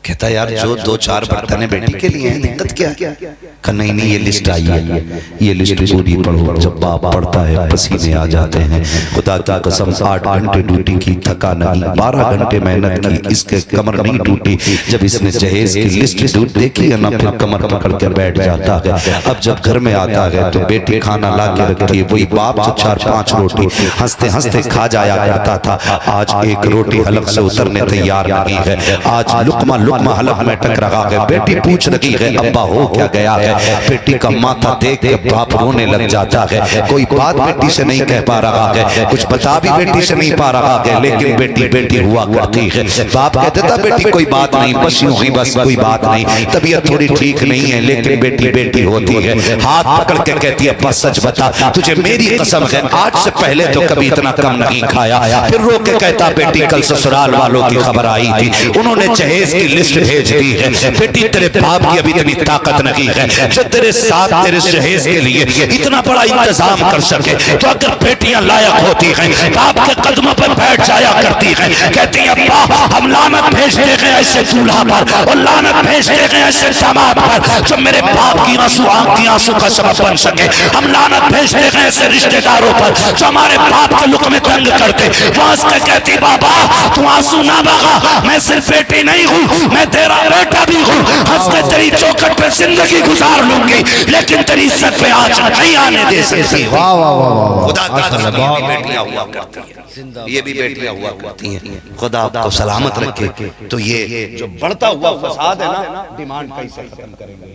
कहता यार जो 2-4 बर्तन बेटी के लिए हैं, दिक्कत क्या है? नहीं नहीं ये लिस्ट आई है, ये लिस्ट पूरी पढ़ो। जब बाप पढ़ता है पसीने आ जाते हैं। खुदा की कसम 8 घंटे ड्यूटी की, थका नहीं, 12 घंटे मेहनत की, इसके कमर नहीं टूटी। जब इसने जहेज की लिस्ट देखी है ना, फिर कमर पकड़ के बैठ जाता है। अब जब घर में आता है तो बेटी खाना ला के रखती है, वही बाप जो 4-5 रोटी हंसते हंसते खा जाया करता था, आज एक रोटी हलक से उतरने तैयार नहीं है। आज लुकमा लुकमा हलक में टक रहा है। बेटी पूछ रही है अब्बा हो क्या गया है? बेटी का माथा देख के बाप रोने लग जाता है। कोई बात बेटी से नहीं कह पा रहा है, कुछ बता भी बेटी से नहीं पा रहा है, लेकिन बेटी बेटी हुआ करती है। बाप कहता था बेटी कोई बात नहीं, बस यूं ही बस कोई बात नहीं, तबीयत थोड़ी ठीक नहीं है, लेकिन बेटी बेटी होती है। हाथ पकड़ के कहती है बस सच बता, तुझे मेरी कसम है आज से पहले तो कभी इतना कम नहीं खाया। फिर रो के कहता बेटी कल ससुराल वालों की खबर आई थी, उन्होंने जहेज की लिस्ट भेज दी है। बेटी तेरे बाप की अभी इतनी ताकत नहीं है जो तेरे साथ तेरे जहेज के लिए इतना बड़ा इंतजाम कर सके। तो अगर बेटियां लायक होती हैं, बाप के कदमों पर बैठ जाया करती हैं, कहती है अब्बा हम लानत भेजते हैं ऐसे दूल्हा पर, और लानत भेजते हैं ऐसे दामाद पर जो मेरे बाप की आंसू का सबब बन सके। हम लानत भेजते हैं ऐसे रिश्तेदारों पर जो हमारे बाप के लुक में तंग करते। वहां से कहती बाबा तू आंसू ना बहा, मैं सिर्फ बेटी नहीं हूँ, मैं तेरा बेटा भी हूँ। हंस के तेरी चौखट पे जिंदगी गुजार लूंगी, लेकिन तेरी इज्जत पे आज नहीं आने दे सकती। वाह वाह वाह, खुदा का कसम ये भी बेटियां हुआ करती हैं, ये भी बेटियां हुआ करती हैं। खुदा आपको सलामत रखे। तो ये जो बढ़ता हुआ फसाद है ना, डिमांड कैसे खत्म करेंगे?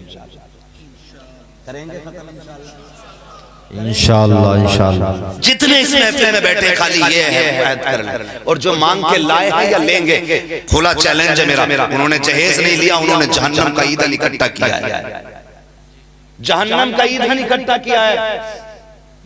करेंगे इंशाअल्लाह इंशाअल्लाह। जितने इस महफिल में बैठे खाली ये है कर लें, और जो मांग के लाए हैं या लेंगे, खुला चैलेंज है मेरा। उन्होंने जहेज नहीं लिया, उन्होंने जहन्नम का ईंधन इकट्ठा किया है, जहन्नम का ईंधन इकट्ठा किया है।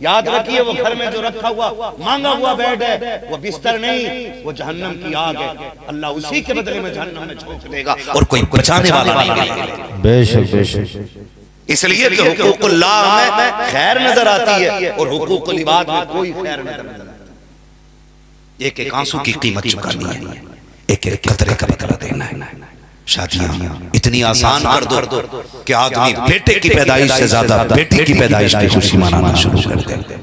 याद रखिए वो घर में जो रखा हुआ मांगा हुआ बेड है, वो बिस्तर नहीं, वो जहन्नम की आग है। अल्लाह उसी के बदले में जहन्नम में झोंक देगा और कोई बचाने वाला नहीं मिलेगा। बेशक बेशक। इसलिए कि हुकूकुल्लाह में खैर नजर आती है और हुकूकुल इबाद में कोई खैर नजर नहीं आती। एक एक आंसू की कीमत चुकानी है, एक एक कतरे का बदला देना है। शादियां इतनी आसान कर दो कि आदमी बेटे की पैदाइश से ज्यादा बेटी की पैदाइश की खुशी मनाना शुरू कर दे।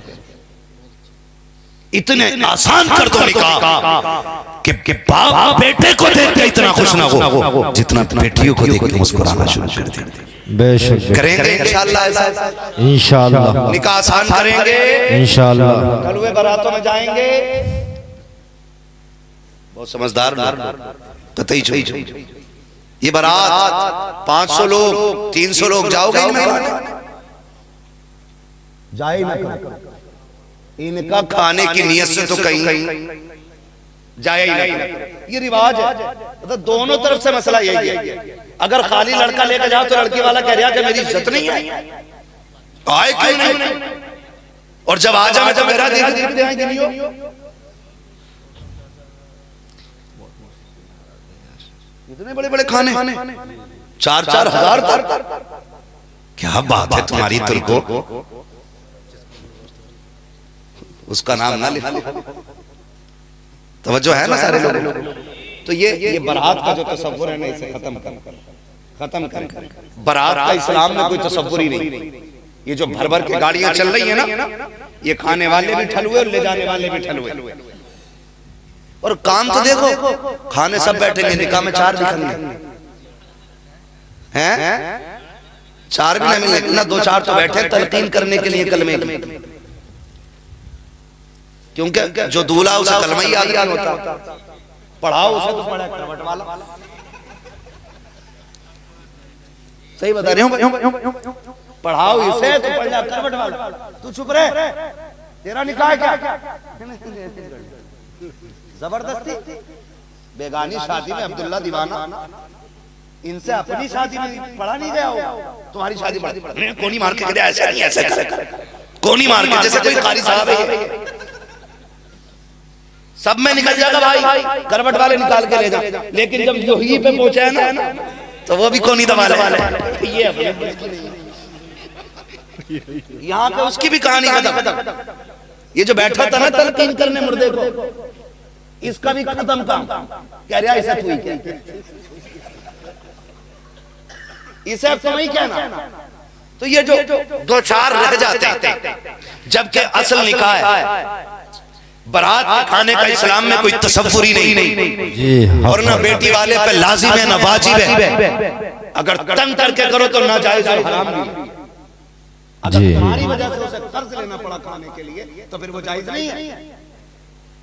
इतने आसान कर दो निकाह कि बाप बेटे को देख के इतना खुश ना हो जितना बेटियों को देख के मुस्कुराना शुरू कर दे। बेशक करेंगे इंशाअल्लाह, इंशाअल्लाह निकाह आसान करेंगे इंशाअल्लाह। कलवे बारातों में जाएंगे, बहुत समझदार लोग कतई छोड़। ये बारात 500 लोग 300 लोग जाओगे इनमें जाए ना, इनका खाने की नियत से तो कहीं जाए ही नहीं। ये रिवाज है, तो दोनों तरफ से मसला यही है। अगर खाली लड़का लेकर जाओ तो लड़की वाला कह रहा कि मेरी इज्जत नहीं है, आए क्यों नहीं, और जब आ जाए तो मेरा देखते आएंगे नहीं हो। इतने बड़े बड़े खाने 4-4 हजार तक क्या बात है तुम्हारी तुर्को, उसका नाम ना लिखा, तवज्जो है ना सारे लोग। तो ये बारात का जो तसव्वुर है ना, इसे खत्म कर। बारात का इस्लाम में कोई तसव्वुर ही नहीं। ये जो भर भर के गाड़ियां चल रही है ना, ये खाने वाले भी ठल हुए और ले जाने वाले भी ठल हुए। और काम तो देखो, खाने सब बैठेंगे, निकाह में 4 दिखेंगे हैं, 4 भी ना मिले ना, 2-4 तो बैठे तलकीन करने के लिए कलमे की, क्योंकि जो दूल्हा उसे कलमा ही याद नहीं होता। पढ़ाओ उसे तो पढ़ा करवट वाला। सही बता रहे हो, पढ़ाओ इसे तो पढ़ा करवट वाला। तू चुप रहे, तेरा निकाह है क्या? जबरदस्ती बेगानी शादी में अब्दुल्ला दीवाना, इनसे अपनी शादी में पढ़ा नहीं गया हो, तुम्हारी शादी पढ़ा कोनी मार के ऐसा नहीं, ऐसा कर कोनी मार के, जैसे कोई कारी साहब है। सब में निकल जाएगा भाई, करवट वाले निकाल के ले जा, लेकिन जब यही पे पहुंचा है ना, तो वो भी कोनी दबा ले। ये यहाँ पे उसकी भी कहानी खत्म। ये जो बैठा था ना तलकीन करने मुर्दे को, इसका भी खत्म काम। कह रहा इसे तू ही कह, इसे अब तुम ही कहना। तो ये जो 2-4 रह जाते हैं, जबकि असल निकाह है। बारात के खाने का इस्लाम में कोई तसव्वुर ही नहीं, और ना बेटी वाले पे लाजिम है ना वाजिब है। अगर तंग करके करो तो नाजायज और हराम भी। अगर तुम्हारी वजह से उसे कर्ज लेना पड़ा खाने के लिए, तो फिर वो जायज नहीं है।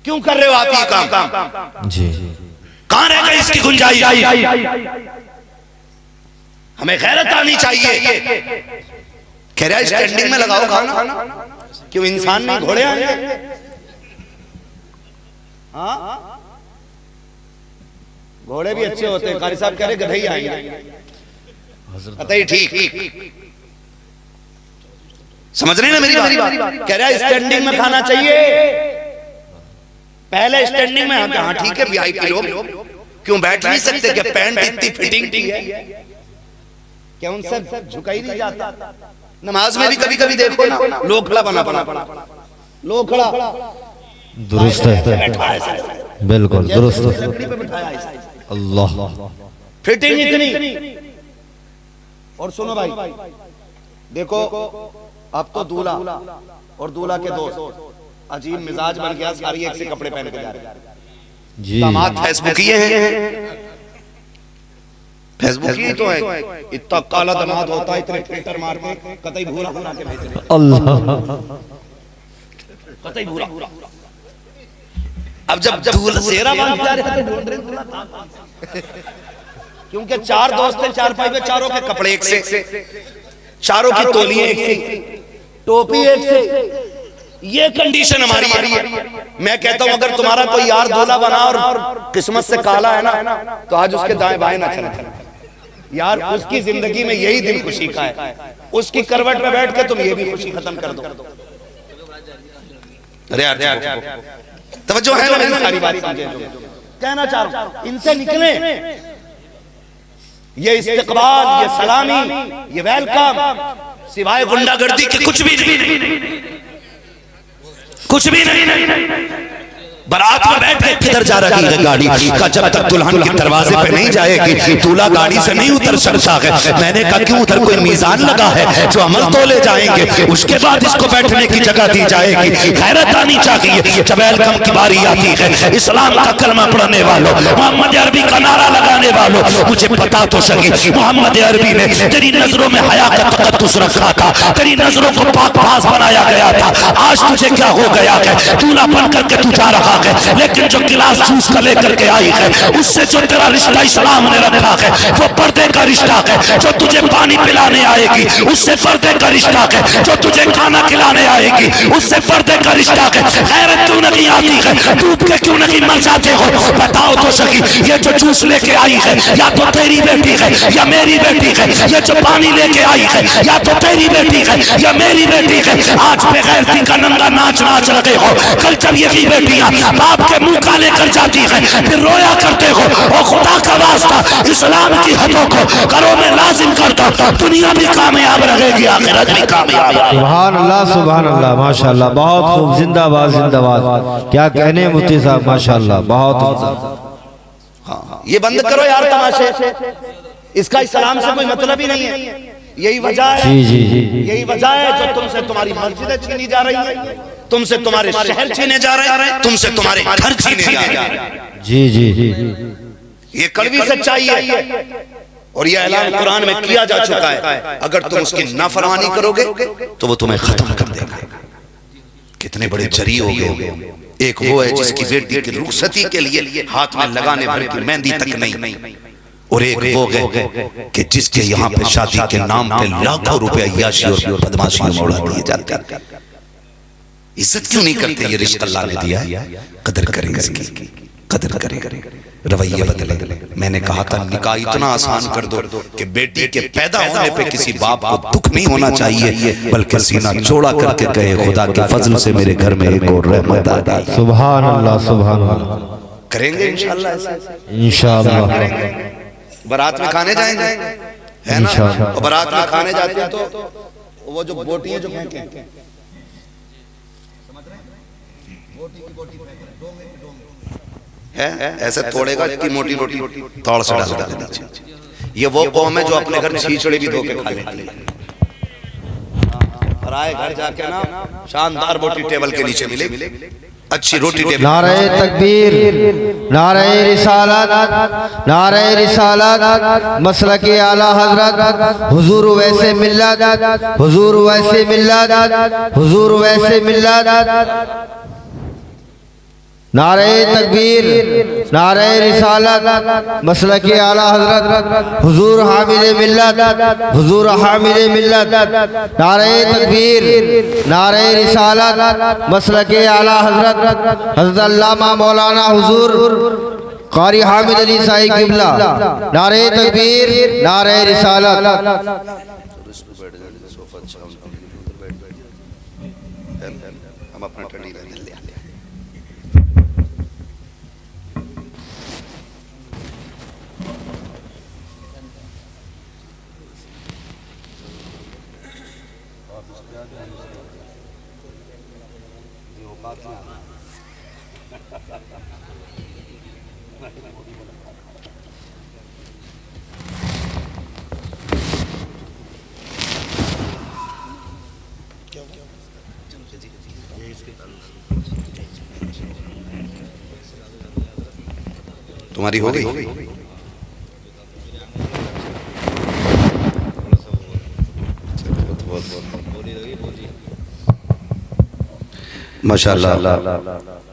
क्यों कर रहे हो आप ये काम जी? कहां रह गई इसकी गुंजाइश? हमें गैरत आनी चाहिए। कह रहा है स्टैंडिंग में लगाओ खाना, क्यों इंसान नहीं घोड़े आएंगे? हाँ, घोड़े भी अच्छे होते हैं। कारी साहब कह रहे गधे ही आएंगे। अतः ठीक, समझ रहे ना मेरी बात? कह रहा है स्टैंडिंग में खाना चाहिए। पहले स्टैंडिंग में, हाँ ठीक है, वीआईपी लोग क्यों बैठ नहीं सकते? कि पैंट इतनी फिटिंग की है, क्या उनसे झुका ही नहीं जाता? नमाज में भी कभी कभी देखो ना, लोग खड़ा बना लोग खड़ा दुरुस्त है, बिल्कुल दुरुस्त है। अल्लाह, फिटिंग इतनी। और सुनो भाई, देखो अब तो दूल्हा और दूल्हा के दोस्त अजीब मिजाज बन गया, सारी एक से कपड़े पहन के जा रहे हैं। दामाद फेसबुकिये हैं, फेसबुकी तो है। इतना काला दामाद होता है, इतने फिल्टर मार के कतई भूरा बना के भेज रहे। अल्लाह, कतई भूरा। अब जब सेहरा बांध जा रहे ढूंढ रहे दूल्हा, क्योंकि 4 दोस्त थे, 4 भाई में, चारों के कपड़े एक से, चारों की तोलियां एक से, टोपी एक से। ये कंडीशन हमारी है। मैं कहता हूं अगर तुम्हारा कोई यार दूल्हा बना और किस्मत से काला है ना, तो आज उसके दाएं बाएं ना चले यार, उसकी जिंदगी में यही दिन खुशी का है। उसकी करवट में बैठ के तुम ये भी खुशी खत्म कर दो। अरे यार तवज्जो है ना मेरी सारी बात समझे? कहना चाह रहा हूं, इनसे निकले। ये इस्तकबाल, ये सलामी, ये वेलकम सिवाय गुंडागर्दी के कुछ भी नहीं, कुछ भी नहीं। बारात में बैठ के किधर जा रही है गाड़ी का? जब तक दुल्हन के दरवाजे पे नहीं जाएगी, दूल्हा गाड़ी से नहीं उतर सकता है। मैंने कहा क्यों? उधर कोई मीजान लगा है जो अमल तोले जाएंगे, उसके बाद इसको बैठने की जगह दी जाएगी। गैरत आनी चाहिए। जब वेलकम की बारी आती है, इस्लाम का कलमा पढ़ने वालों, मोहम्मद अरबी का नारा लगाने वालों, मुझे पता तो सही मोहम्मद अरबी ने तेरी नजरों में हया का तकद्दुस रखा था, तेरी नजरों को पाक-बाज बनाया गया था। आज तुझे क्या हो गया है? दूल्हा बन करके तू जा रहा है, लेकिन जो गिलास जूस का लेकर के आई है, उससे जो तेरा रिश्ता इस्लाम ने रखा है वो पर्दे का रिश्ता है। जो तुझे पानी पिलाने आएगी उससे पर्दे का रिश्ता है। जो तुझे खाना खिलाने आएगी उससे पर्दे का रिश्ता है। गैरत क्यों नहीं आती है? डूब के क्यों नहीं मर जाते हो? बताओ तो सही, ये जो जूस लेके आई है या तो तेरी बेटी है या मेरी बेटी है। ये जो पानी लेके आई है या तो तेरी बेटी है या मेरी बेटी है। आज बेगैरती का नंगा नाच नाच रहे हो, कल जब यही बेटियां बाप के मुंह काले कर जाती है, फिर रोया करते हो। और खुदा का वास्ता इस्लाम की हदों को घरों में लाजिम कर दो, दुनिया भी कामयाब रहेगी, आखिरत भी कामयाब। सुभान अल्लाह, माशाअल्लाह, बहुत खूब, जिंदाबाद जिंदाबाद। क्या कहने मुफ्ती साहब, माशाअल्लाह, बहुत। हाँ, ये बंद करो यार तमाशे, इसका इस्लाम से कोई मतलब ही नहीं है। यही वजह है, जी जी जी, यही वजह है जो तुमसे तुम्हारी मस्जिदें छीनी जा रही है, तुमसे तुम्हारे शहर छीने जा रहे हैं, तुमसे तुम्हारे घर छीने जा रहे हैं। जी जी जी, ये कड़वी सच्चाई है और ये ऐलान कुरान में किया जा चुका है। अगर तुम उसकी नाफरमानी करोगे तो वो तुम्हें खत्म कर देगा। कितने बड़े जरी हो गए। एक वो है जिसकी बेटी की रुखसती के लिए हाथ में लगाने भर की मेहंदी तक नहीं, और एक वो है कि जिसके यहाँ पे शादी के नाम पे लाखों रुपए अय्याशी और बदमाशी में उड़ा दिए जाते हैं। इज्जत क्यों नहीं करते? ये रिश्ता अल्लाह ने दिया है, कदर करें इसकी, कदर करें, रवैये बदले। मैंने कहा था निकाह इतना आसान कर दो कि बेटी के पैदा होने पे किसी बाप को दुख नहीं होना चाहिए, बल्कि सीना चौड़ा करके कहे खुदा के फजल से मेरे घर में एक और रहमत आ गई। सुभान अल्लाह, सुभान अल्लाह। करेंगे इंशाअल्लाह, इंशाअल्लाह। बारात में खाने जाएंगे, है ना? और बारात में खाने जाते हैं तो वो जो बोटी है जो फेंके है, ऐसे तोड़ेगा इतनी मोटी रोटी तोड़ से डाल देगा। ये वो कौम है जो अपने घर छीछड़े भी धोके खा लेती है। और आए घर जाके ना शानदार रोटी टेबल के नीचे मिलेगी, अच्छी रोटी टेबल। नारे तकबीर, नारे रिसालत, नारे रिसालत, मसलके आला हजरत, हुजूर वैसे मिल्लत, हुजूर वैसे मिल्लत, हुजूर वैसे मिल्लत। नारे तकबीर, नारे रिसालत, मसलके आला हजरत, हुजूर हामिल मिल्लत, हुजूर हामिल मिल्लत। नारे तकबीर, नारे रिसालत, मसलके आला हजरत, हज़रत अल्लामा मौलाना हुजूर कारी हामिद अली साहिब किबला। नारे तकबीर, नारे रिसालत। हम अपना ठंडी रहने ले। तुम्हारी हो गई? माशाअल्लाह,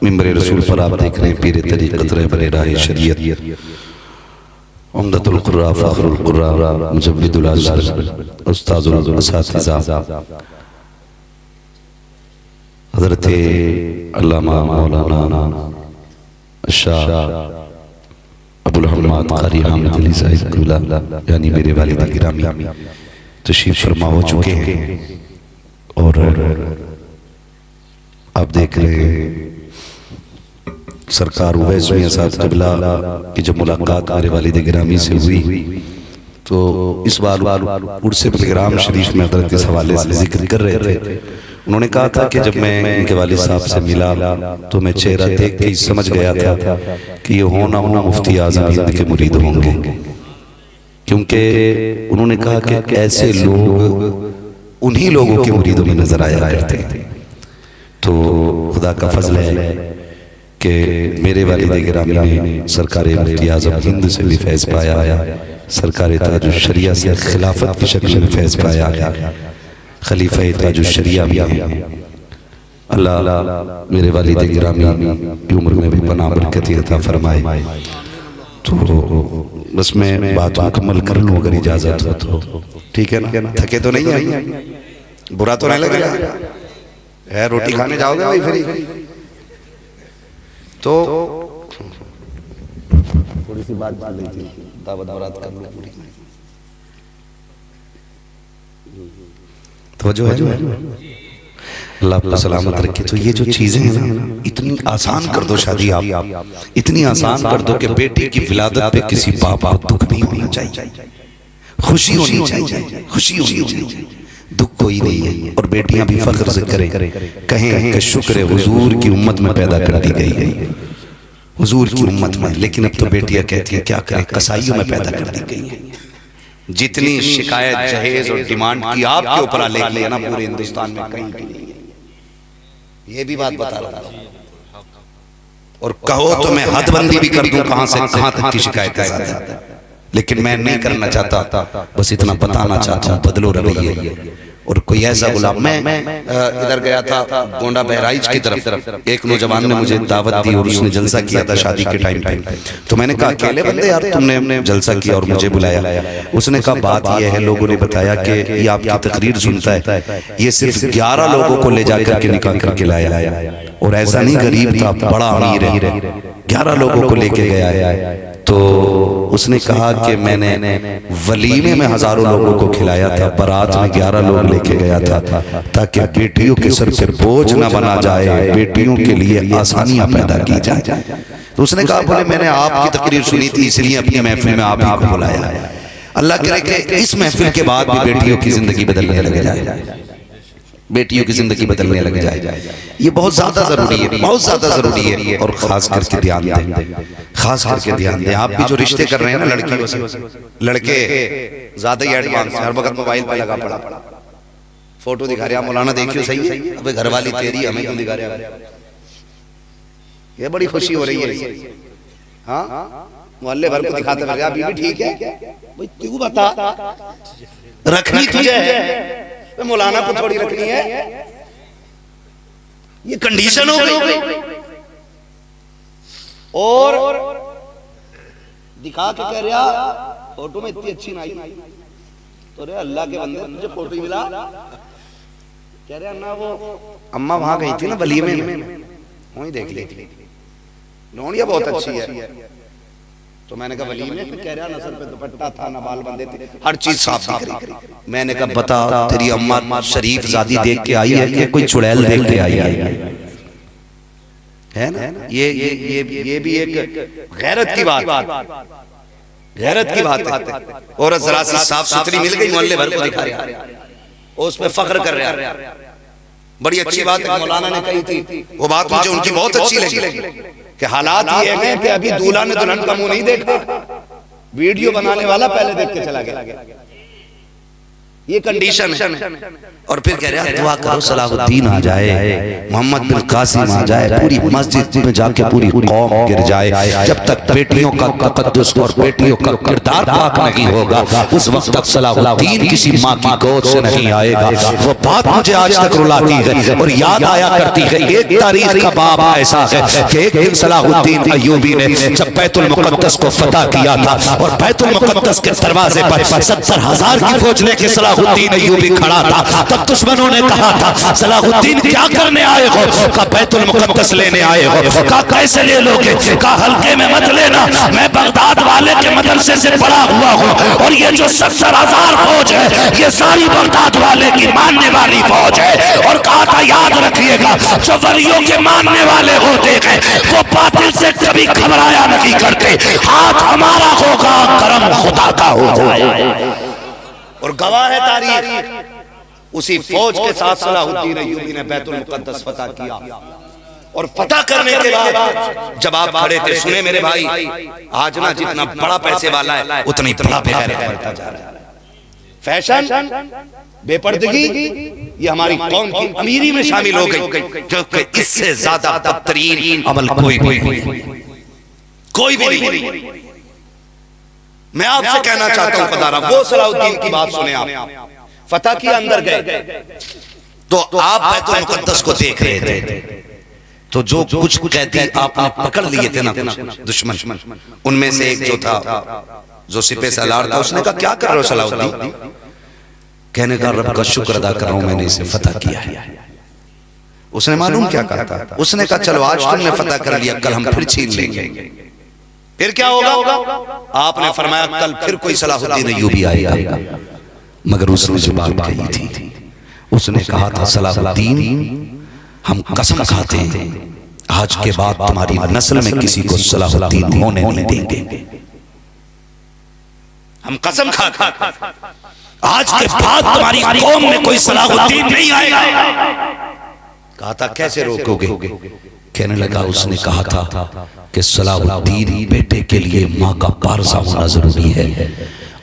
मिंबर रसूल पर आप देख रहे हैं पीर तरीक़त रहबर राह शरीयत, उम्दतुल कुर्रा, फ़ख्रुल कुर्रा, मुजव्विदुल अज़हर, उस्ताज़ुल असातिज़ा हज़रत अल्लामा मौलाना शाह अबुल हम्माद कारी हामिद अली साहिब किबला यानी मेरे वालिद गिरामी तशरीफ फरमा हो चुके हैं। और आप देख रहे हैं सरकार उवैस मियां साहब किबला की जब मुलाकात मेरे वालिद गिरामी से हुई तो इस बार उर्से बिलग्राम शरीफ में हज़रत इस हवाले से जिक्र कर रहे थे। उन्होंने कहा था कि जब मैं इनके वालिद साहब से मिला तो मैं चेहरा देख के ही समझ गया था कि ये हो ना हो मुफ्ती आज़म हिंद के मुरीद होंगे, क्योंकि उन्होंने कहा कि ऐसे लोग उन्हीं लोगों के मुरीदों में नजर आया करते हैं। तो खुदा का फजल है कि मेरे वालिद गिरामी ने सरकार मुफ्ती आज़म हिंद से भी फैज़ पाया, सरकार ताजुश शरिया से खिलाफत की शक्ल में फैज़ पाया, खलीफा ताजुश शरिया भी हैं। अल्लाह मेरे वालिद गिरामी की उम्र में भी पनाह बरकत अता फरमाए। तो बस मैं बात मुकम्मल कर लूँ अगर इजाज़त हो तो, ठीक है ना? थके तो नहीं है? बुरा तो नहीं लग रहा है? रोटी खाने जाओगे भाई फ्री? तो थोड़ी सी बात चल रही थी, दावत बरात कर लो पूरी। तो जो है अल्लाह आपको सलामत रखे। तो ये जो चीजें हैं ना, इतनी आसान कर दो शादी, आप इतनी आसान कर दो कि बेटी की विलादत पे किसी बाप को दुख नहीं होना चाहिए, खुशी होनी चाहिए, खुशी होनी चाहिए, दुख कोई नहीं है। और बेटियां भी फख्र से करें, कहें कि शुक्र है हुजूर की उम्मत में पैदा कर दी गई है, हुजूर की उम्मत में। लेकिन अब तो बेटियां कहती हैं क्या करें, कसाईयों में पैदा कर दी गई है। जितनी शिकायत जहेज और डिमांड की आपके ऊपर लेके लिया ना, पूरे हिंदुस्तान में कहीं की नहीं है। ये भी बात बता रहा था। और कहो तो मैं हदबंदी भी कर दूं कहां से कहां तक की शिकायत है, लेकिन मैं नहीं करना चाहता, बस इतना बताना चाहता हूं, बदलो रवैये। और कोई ऐसा गुलाम, मैं इधर गया था गोंडा बहराइच की तरफ, एक नौजवान ने मुझे दावत दी और उसने जलसा किया था शादी के टाइम पे। तो मैंने कहा अकेले बंदे यार तुमने जलसा किया और मुझे बुलाया। उसने कहा बात यह है, लोगों ने बताया कि ये आपकी तकरीर सुनता है, ये सिर्फ 11 लोगों को ले जाकर के निकाह करके लाया, और ऐसा नहीं गरीब था, बड़ा अमीर है, 11 लोगों को लेके गया है। तो उसने कहा कि मैंने वलीमे में हजारों लोगों को खिलाया था, बारात में 11 लोग लेके गया था, ताकि बेटियों के सर पे बोझ ना बना जाए, बेटियों के लिए आसानियां पैदा की जाए। तो उसने कहा बोले मैंने आपकी तकरीर सुनी थी इसलिए अपनी महफिल में आप ही को बुलाया। अल्लाह करे कि इस महफिल के बाद भी बेटियों की जिंदगी बदलने लग जाए, बेटियों की जिंदगी बदलने लग जाए। ये बहुत ज्यादा जरूरी है, बहुत ज्यादा जरूरी है। और खास करके ध्यान दें, खास करके ध्यान दें। आप भी जो रिश्ते कर रहे हैं ना लड़कियों से, लड़के ज्यादा ही एडवांस, हर वक्त मोबाइल पे लगा पड़ा, फोटो दिखा रहे हैं, मौलाना देखियो सही है, अबे घरवाली तेरी हमें क्यों दिखा रहे हैं। ये बड़ी खुशी हो रही है। हाँ मोहल्ले भर को दिखाते रहे, अभी भी ठीक है भाई, तू बता रखनी तुझे है, मौलाना को थोड़ी रखनी है। ये कंडीशन हो गई। और दिखा के कह रहा फोटो में इतनी अच्छी नहीं, तो रे अल्लाह के बंदे मुझे फोटो मिला, कह रहा ना वो अम्मा वहां गई थी ना वलीमे में, वहीं देख ली लोनिया बहुत अच्छी है। तो मैंने कहा वलीमे में, कह रहा ना सर पे दुपट्टा था ना बाल बंधे थे, हर चीज साफ दिख रही। मैंने कहा बता तेरी अम्मा शरीफ जादी देख के आई है कि कोई चुड़ैल देख के आई है ना। ये भी एक गैरत की बात, गैरत की बात है। और जरा सी साफ सुथरी मिल गई, मोहल्ले भर को दिखा रहा, उस पे फख्र कर रहा। बड़ी अच्छी बात है मौलाना ने कही थी, वो बात मुझे उनकी बहुत अच्छी लगी कि हालात ये हैं कि अभी दूल्हा ने दुल्हन का मुंह नहीं देखा, वीडियो बनाने वाला पहले देख के चला गया। ये कंडीशन है। और फिर कह रहा है दुआ करो सलाहुद्दीन आ जाए, मोहम्मद बिन कासिम आ जाए, पूरी मस्जिद में जाके पूरी कौम गिर जाए। जब तक बेटियों का तकद्दुस और बेटियों का किरदार पाक नहीं होगा, उस वक्त तक सलाहुद्दीन किसी माँ की गोद से नहीं आएगा। वो बात मुझे आज तक रुलाती है और याद आया करती है। एक तारीख का बाब ऐसा है कि एक दिन सलाहुद्दीन अय्यूबी ने जब बैतुल मुक़द्दस को फतह किया था और बैतुल मुक़द्दस के दरवाजे पर 70,000 की फौज लेके सलाहुद्दीन अय्यूबी खड़ा था। तब दुश्मनों ने कहा था सलाहुद्दीन क्या करने आए हो? कहा बैतुल मुक़द्दस लेने आए हो। कहा कैसे ले लोगे? कहा हल्के में मत लेना, मैं बगदाद वाले के मदरसे से पढ़ा हुआ हूँ और ये जो 70,000 फौज है ये सारी बगदाद वाले की मानने वाली फौज है। और कहा था याद रखिएगा जो वलियों के मानने वाले होते हैं वो बातिल से कभी घबराया नहीं करते। हाथ हमारा होगा, करम खुदा का हो जाए। और गवाह है तारीख, उसी फौज के साथ सलाहुद्दीन अय्यूबी ने बैतुल मुक़द्दस फतह किया। और फतह करने के बाद जब आप खड़े थे, सुने मेरे भाई, आज ना जितना बड़ा पैसे वाला है उतना ही बड़ा बेगैरत बनता जा रहा है। फैशन, बेपर्दगी ये हमारी कौम की अमीरी में शामिल हो गई, क्योंकि इससे ज्यादा बदतरीन अमल कोई भी नहीं। मैं आपसे कहना चाहता हूं पधारा, वो सलाहुद्दीन की बात सुने आप। फतह के अंदर गए तो आप बैतुल मुक़द्दस को देख रहे थे, तो जो कुछ कहती आपने पकड़ लिए थे ना दुश्मन, उनमें से एक जो था जो सिपह सालार था, उसने कहा क्या कर रहे हो सलाहुद्दीन? कहने का रब का शुक्र अदा कर रहा हूं मैंने इसे फतह किया है। उसने मालूम क्या कहा था? उसने कहा चलो आज तुमने फतह कर लिया, कल हम फिर छीन लेंगे, फिर क्या होगा? आपने फरमाया कल फिर कोई सलाहुद्दीन अय्यूबी आएगा। मगर उसने जो बात कही थी उसने कहा था सलाहुद्दीन हम कसम खाते हैं आज के बाद तुम्हारी नस्ल में किसी को सलाहुद्दीन होने नहीं देंगे। हम कसम खाते आज के बाद तुम्हारी कौम में कोई सलाहुद्दीन नहीं आएगा। कहा था कैसे रोकोगे? कहने लगा उसने कहा था कि सलाहुद्दीन बेटे के लिए माँ का पारसा होना जरूरी है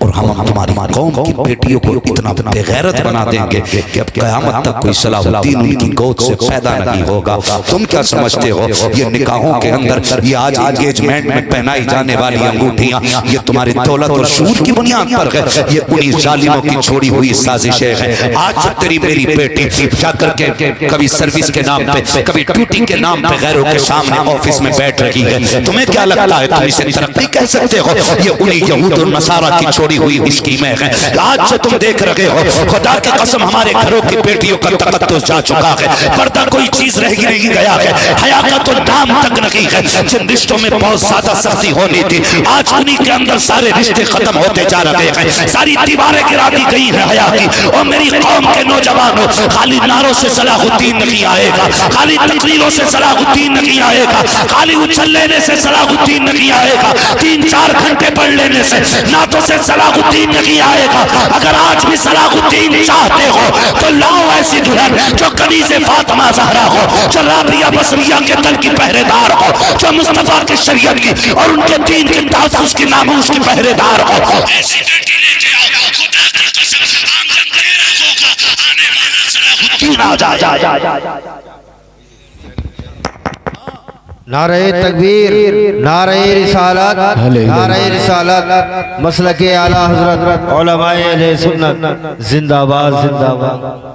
और हम तुम्हारी कौम की बेटियों को इतना बेगैरत बना देंगे कि अब क़यामत तक कोई सलाहुद्दीन उनकी गोद से पैदा नहीं होगा। तुम क्या समझते हो ये निकाहों के अंदर ये आज एंगेजमेंट में पहनाई जाने वाली अंगूठियां ये तुम्हारी दौलत और शूर की बुनियाद पर है? ये उन्हीं जालिमों की छोड़ी हुई साजिशें हैं। आज तेरी मेरी बेटी जाकर के कभी सर्विस के नाम पे कभी ड्यूटी के नाम पे गैरों के सामने ऑफिस में बैठ रही है। तुम्हें क्या लगता है तुम इसे तरक्की कह सकते हो? ये उन्हीं यहूद और नसारा की छोड़ी हुई स्कीमें हैं। आज से तुम देख रहे हो खुदा की कसम हमारे घरों की बेटियों का तकद्दुस जा चुका है। पर्दा कोई चीज रह नहीं गया है, हया का तो नाम तक नहीं है। जिन रिश्तों में बहुत ज्यादा सख्ती होनी थी आज उन्हीं के अंदर सारे रिश्ते खत्म होते जा रहे हैं। सारी दीवारें गिरा दी गई है हया की। और मेरी कौम के नौजवानों खाली नारों से सलाहुद्दीन नहीं आएगा, खाली तकरीरों से सलाहुद्दीन नहीं आएगा, खाली उछल लेने से सलाहुद्दीन नहीं आएगा, 3-4 घंटे पढ़ लेने से नातों से सलाहुद्दीन नहीं आएगा। अगर आज भी सलाहुद्दीन चाहते हो तो लाओ ऐसी दुल्हन जो कनीज़े फातिमा ज़हरा हो, जो राबिया बसरिया के दल की पहरेदार हो, जो मुस्तफा की शरीयत की और उनके दीन के तहफ़्फ़ुज़ की नामूस की पहरेदार हो। ऐसी बेटी लेके आओ, खुदा की कसम आंगन तेरा होगा, आने वाला सलाहुद्दीन आ जा। नारे तकबीर, नारे रिसालत, नारे रिसालत, मसलके आला हजरत उलमाए अहले सुन्नत जिंदाबाद जिंदाबाद।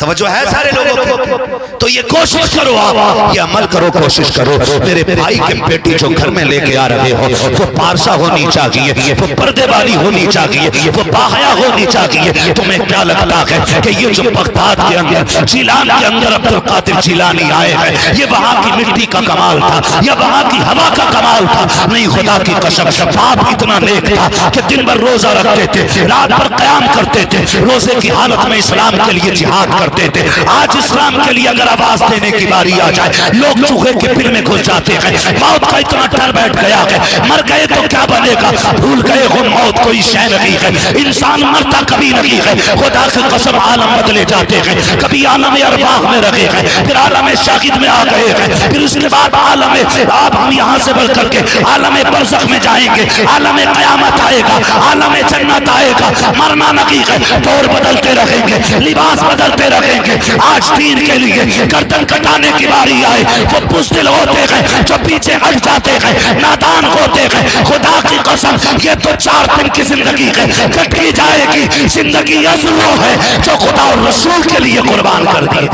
तवज्जो है सारे लोगों को? तो ये कोशिश करो, आप ये अमल करो, कोशिश करो। मेरे भाई की बेटी जो घर में लेके आ रहे हो वो पारसा होनी चाहिए, वो पर्दे वाली होनी चाहिए, वो बाहया होनी चाहिए। तुम्हें क्या लगता है कि ये जो बगदाद के अंदर जिलान के अंदर अब्दुल कादिर जिलानी आए हैं ये वहां की मिट्टी का कमाल था या वहां की हवा का कमाल था? नहीं, खुदा की कसम बाप इतना नेक था कि दिन भर रोजा रखते थे, रात भर कयाम करते थे, रोजे की हालत में इस्लाम के लिए जिहाद करते थे। आज इस्लाम के लिए अगर आवाज देने की बारी आ जाए लोग चूहे के बिल में घुस जाते हैं। मौत का इतना डर बैठ गया है, मर गए तो क्या बनेगा, भूल गए हो मौत कोई शय नहीं है। इंसान मरता कभी नहीं है। खुदा की कसम आलम बदले जाते हैं, कभी आलम अरवाह में रखे हैं, फिर आलम शाहिद में आ गए हैं, फिर उसके बाद आलम अब हम यहाँ से बढ़ करके आलम बरज़ख में जाएंगे, आलम क़यामत आएगा, आलम जन्नत आएगा। मरना नहीं है, दौर बदलते रहेंगे, लिबास बदलते रहेंगे। आज दीन के लिए गर्दन कटाने की बारी आए वो बुज़दिल होते हैं जो पीछे हट जाते हैं, नादान होते हैं। खुदा की कसम ये तो 4 दिन की जिंदगी है, कट की जाएगी। जिंदगी असलो है जो खुदा और रसूल के लिए कुर्बान कर दी।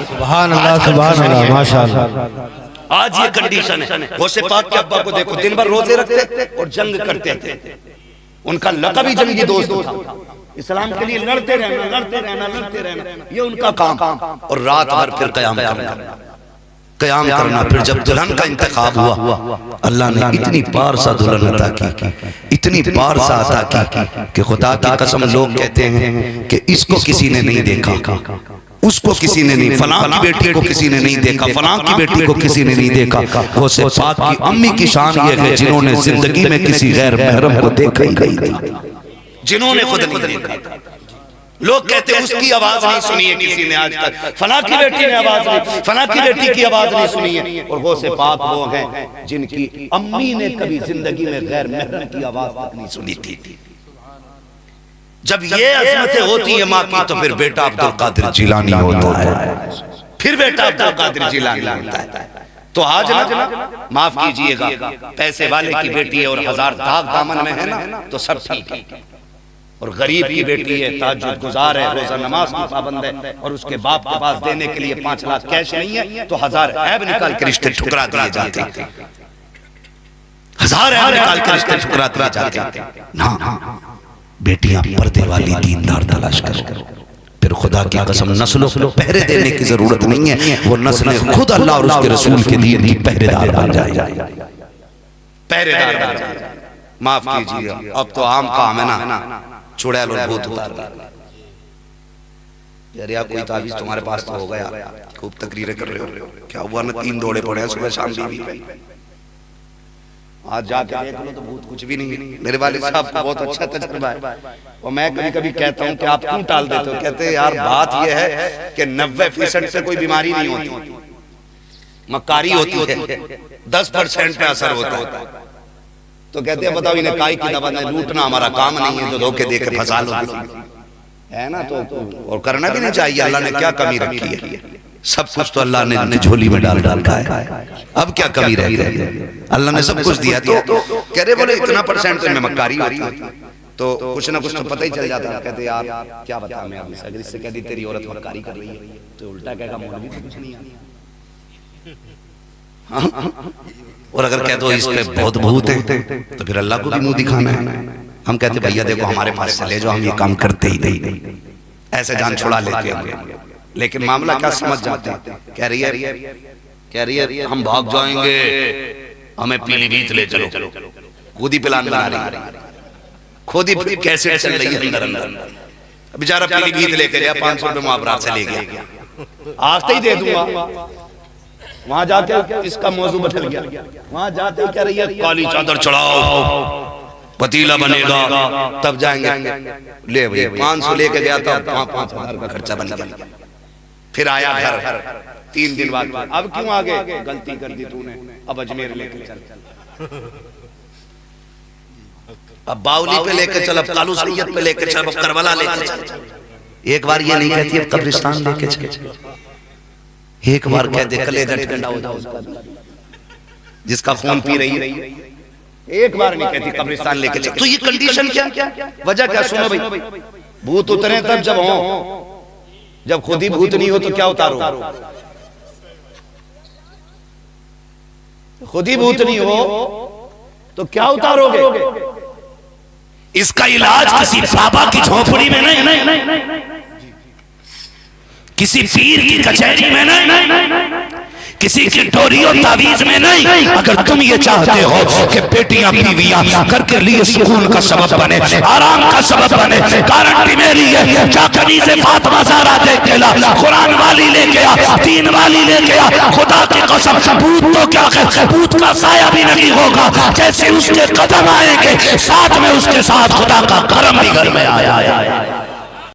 सुभान अल्लाह, सुभान अल्लाह, माशाअल्लाह। आज ये कंडीशन है। गौसे पाक के अब्बा को देखो, दिन भर रोजे रखते और जंग करते थे। उनका लक़ब ही जंगी दोस्त था। इस्लाम के लिए लड़ते रहना, लड़ते रहना, लड़ते रहना, ये उनका काम। और रात भर फिर कयाम करना, कयाम करना। फिर जब दुल्हन का इंतखाब हुआ अल्लाह ने इतनी पारसा दुल्हन अता की, इतनी पारसा अता की कि खुदा की कसम लोग कहते हैं कि इसको किसी ने नहीं देखा, उसको किसी ने नहीं, फलां की बेटी को किसी ने नहीं देखा, फलां की बेटी को किसी ने नहीं देखा। गौसे पाक की अम्मी की शान ये है जिन्होंने जिंदगी में किसी गैर महरम को देखा ही नहीं, जिन्होंने खुद नहीं देखा। लोग कहते हैं उसकी आवाज नहीं सुनी है किसी ने आज तक, फलां की बेटी ने आवाज नहीं, फलां की बेटी की आवाज नहीं सुनी है। और गौसे पाक वो हैं जिनकी अम्मी ने कभी जिंदगी में गैर महरम की आवाज तक नहीं सुनी थी। जब ये अज़मतें होती है माँ की तो फिर बेटा अब्दुल कादिर जिलानी होता है, फिर बेटा अब्दुल कादिर जिलानी होता है। तो आज ना माफ कीजिएगा, पैसे वाले की बेटी है और 1000 दाग दामन में है ना तो सब ठीक है, और गरीब की बेटी है, ताज्जुद गुजार है, रोजा नमाज की पाबंद है, और उसके बाप के पास देने के लिए 5 लाख कैश नहीं है तो 1000 ऐब निकाल के रिश्ते ठुकरा दिए जाते हैं, 1000 ऐब निकाल के रिश्ते ठुकरा दिए जाते हैं। ना, बेटियां पर्दे वाली दीनदार तलाश करो। फिर खुदा की कसम नस्लों को पहरे देने की जरूरत नहीं है, वो नस्लें खुद अल्लाह और उसके रसूल के दीन की पहरेदार बन जाए, पहरेदार बन जाए। माफ कीजिए, अब तो आम काम है ना, चुड़ैल और भूत उतार अरे यार कोई तावीज तुम्हारे पास तो होगा यार, खूब तकरीरें कर रहे हो, क्या हुआ ना 3 दौड़े पड़े हैं सुबह शाम बीवी पे, आज जाके देख लो तो बहुत कुछ भी नहीं है। मेरे वालिद साहब का बहुत अच्छा तजुर्बा है और मैं कभी कभी कहता हूँ कि आप क्यों टाल देते हो, कहते हैं यार बात यह है कि 90% से कोई बीमारी नहीं होती, मक्कारी होती है, 10% पे असर होता है। तो कहते हैं बताओ इन्हें काई की दवा नहीं, लूटना हमारा काम नहीं है, तो धोखे दे के फंसा लो, है ना, तो और करना भी नहीं चाहिए। अल्लाह ने क्या कमी रखी है, सब कुछ तो अल्लाह ने झोली में डाल रखा है, अब क्या कमी रह गई, अल्लाह ने सब कुछ दिया। तो कह रहे बोले इतना % में मक्कारी होती है, तो कुछ ना कुछ तो पता ही चल जाता है। कहते यार क्या बता मैं आपसे, अगर इससे कह दी तेरी औरत मक्कारी कर रही है तो उल्टा कहेगा मौलवी तो कुछ नहीं आता, और अगर कह दो इस पे बहुत भूत है तो फिर अल्लाह को भी मुंह दिखाना है। हम कहते भैया देखो हमारे पास से ले जाओ, हम ये काम करते ही नहीं, ऐसे जान छुड़ा लेते हैं। लेकिन मामला क्या समझ जाते हैं, कह रही है हम भाग जाएंगे, हमें पीलीभीत ले चलो, खुद ही प्लान बना रही है, खुद ही कैसे चल रही है अंदर अंदर। बेचारा पीलीभीत लेके गया, 500 रुपए मुआवजा से ले गया, आज तो ही दे दूंगा। वहां जाके इसका मौजू बदल गया, वहां जाते कह रही है काली चादर चढ़ाओ, पतीला बनेगा तब जाएंगे। ले भाई 500 लेके गया था, 5,000 का खर्चा बन गया। फिर आया घर 3 दिन बाद, अब क्यों आ गए, गलती कर दी तूने, अब अजमेर लेके चल, अब बावली पे लेके चल, अब कालू सैयद पे लेके चल, अब करबला लेके चल। एक बार ये नहीं कहती अब कब्रिस्तान लेके चल, एक बार कह दे कलेजा ठंडा हो जाओ उसका, जिसका खून पी रही है, एक बार नहीं कहती कब्रिस्तान लेके चल। तो ये कंडीशन क्या, वजह क्या, सुनो भाई, भूत उतरे तब जब हो, जब खुद ही भूत नहीं हो तो क्या उतारो, खुद ही भूत नहीं हो तो क्या उतारोगे। इसका इलाज किसी बाबा की झोपड़ी में नहीं, किसी पीर की कचहरी में नहीं, किसी की डोरी और तावीज में नहीं। अगर तुम ये चाहते हो कि बेटियां बीवियां घर के लिए सुकून का सबब बने, आराम का सबब बने, गारंटी मेरी है, जा कनीज़े फातिमा ज़हरा देख के ला, कुरान वाली लेके आ, दीन वाली लेके आ, खुदा की कसम भूत तो क्या है, भूत का साया भी नहीं होगा, जैसे उसके कदम आएंगे साथ में उसके साथ खुदा का करम भी घर में आया।